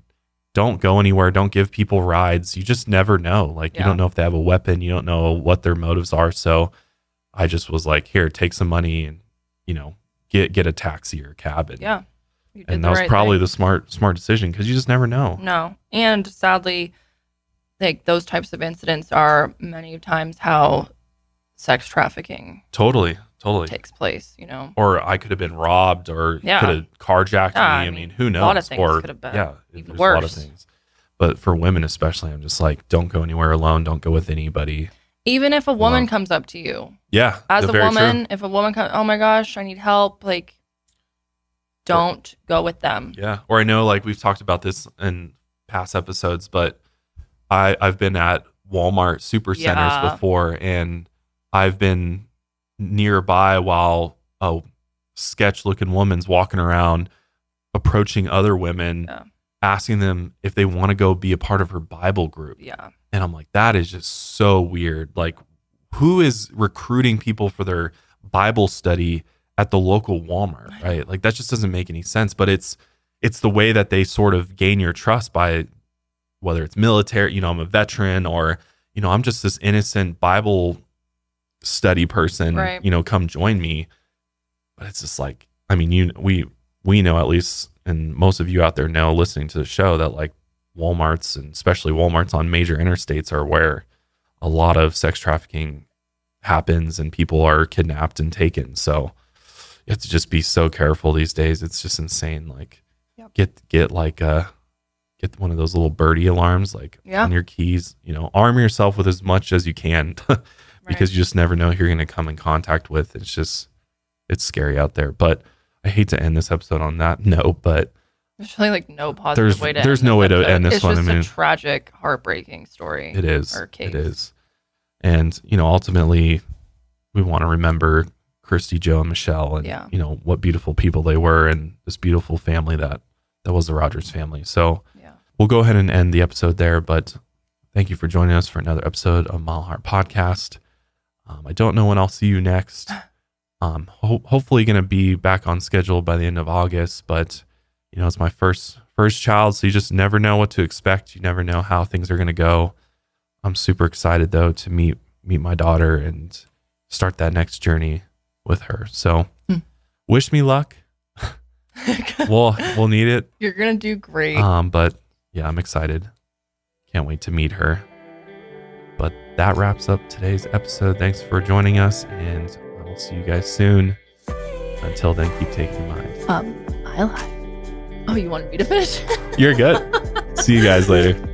don't go anywhere. Don't give people rides. You just never know. Like, you Yeah. don't know if they have a weapon. You don't know what their motives are. So I just was like, here, take some money and, get a taxi or a cab. And, Yeah. You did and the that was right probably thing. the smart decision because you just never know. No. And sadly, like those types of incidents are many times how sex trafficking Totally. takes place, Or I could have been robbed or Yeah. could have carjacked Yeah, me. I I mean, mean, who knows? a lot of things or could have been even there's a lot of worse. things. But for women especially, I'm just like, don't go anywhere alone. Don't go with anybody. Even if a woman Wow. comes up to you, Yeah. as a very woman, true. if a woman comes, oh my gosh, I need help, like, don't go with them. Yeah. Or I know like we've talked about this in past episodes, but I've been at Walmart super centers Yeah. before and I've been nearby while a sketch looking woman's walking around approaching other women, Yeah. asking them if they want to go be a part of her Bible group. Yeah. And I'm like, that is just so weird. Like, who is recruiting people for their Bible study at the local Walmart, right? Like, that just doesn't make any sense. But it's the way that they sort of gain your trust by whether it's military, I'm a veteran, or, I'm just this innocent Bible study person, Right. Come join me. But it's just like, I mean, we know, at least, and most of you out there know listening to the show, that like Walmarts, and especially Walmarts on major interstates, are where a lot of sex trafficking happens and people are kidnapped and taken. So you have to just be so careful these days. It's just insane. Like, Yep. get one of those little birdie alarms, like Yeah. on your keys. Arm yourself with as much as you can because you just never know who you're going to come in contact with. It's scary out there. But I hate to end this episode on that note, but There's really like no positive way to there's end no this way to episode. end this it's one. It's I mean, just a tragic, heartbreaking story. it is. Or case. It is. And, ultimately, we want to remember Christy, Joe, and Michelle, and, Yeah. What beautiful people they were, and this beautiful family that was the Rogers family. So Yeah. we'll go ahead and end the episode there. But thank you for joining us for another episode of Mile Heart Podcast. I don't know when I'll see you next. Hopefully going to be back on schedule by the end of August, but it's my first child, so you just never know what to expect. You never know how things are going to go. I'm super excited though to meet my daughter and start that next journey with her. So wish me luck. We'll need it. You're gonna do great. But yeah, I'm excited. Can't wait to meet her. But that wraps up today's episode. Thanks for joining us, and I will see you guys soon. Until then, keep taking your mind. Mile High. Oh, you wanted me to finish? You're good. See you guys later.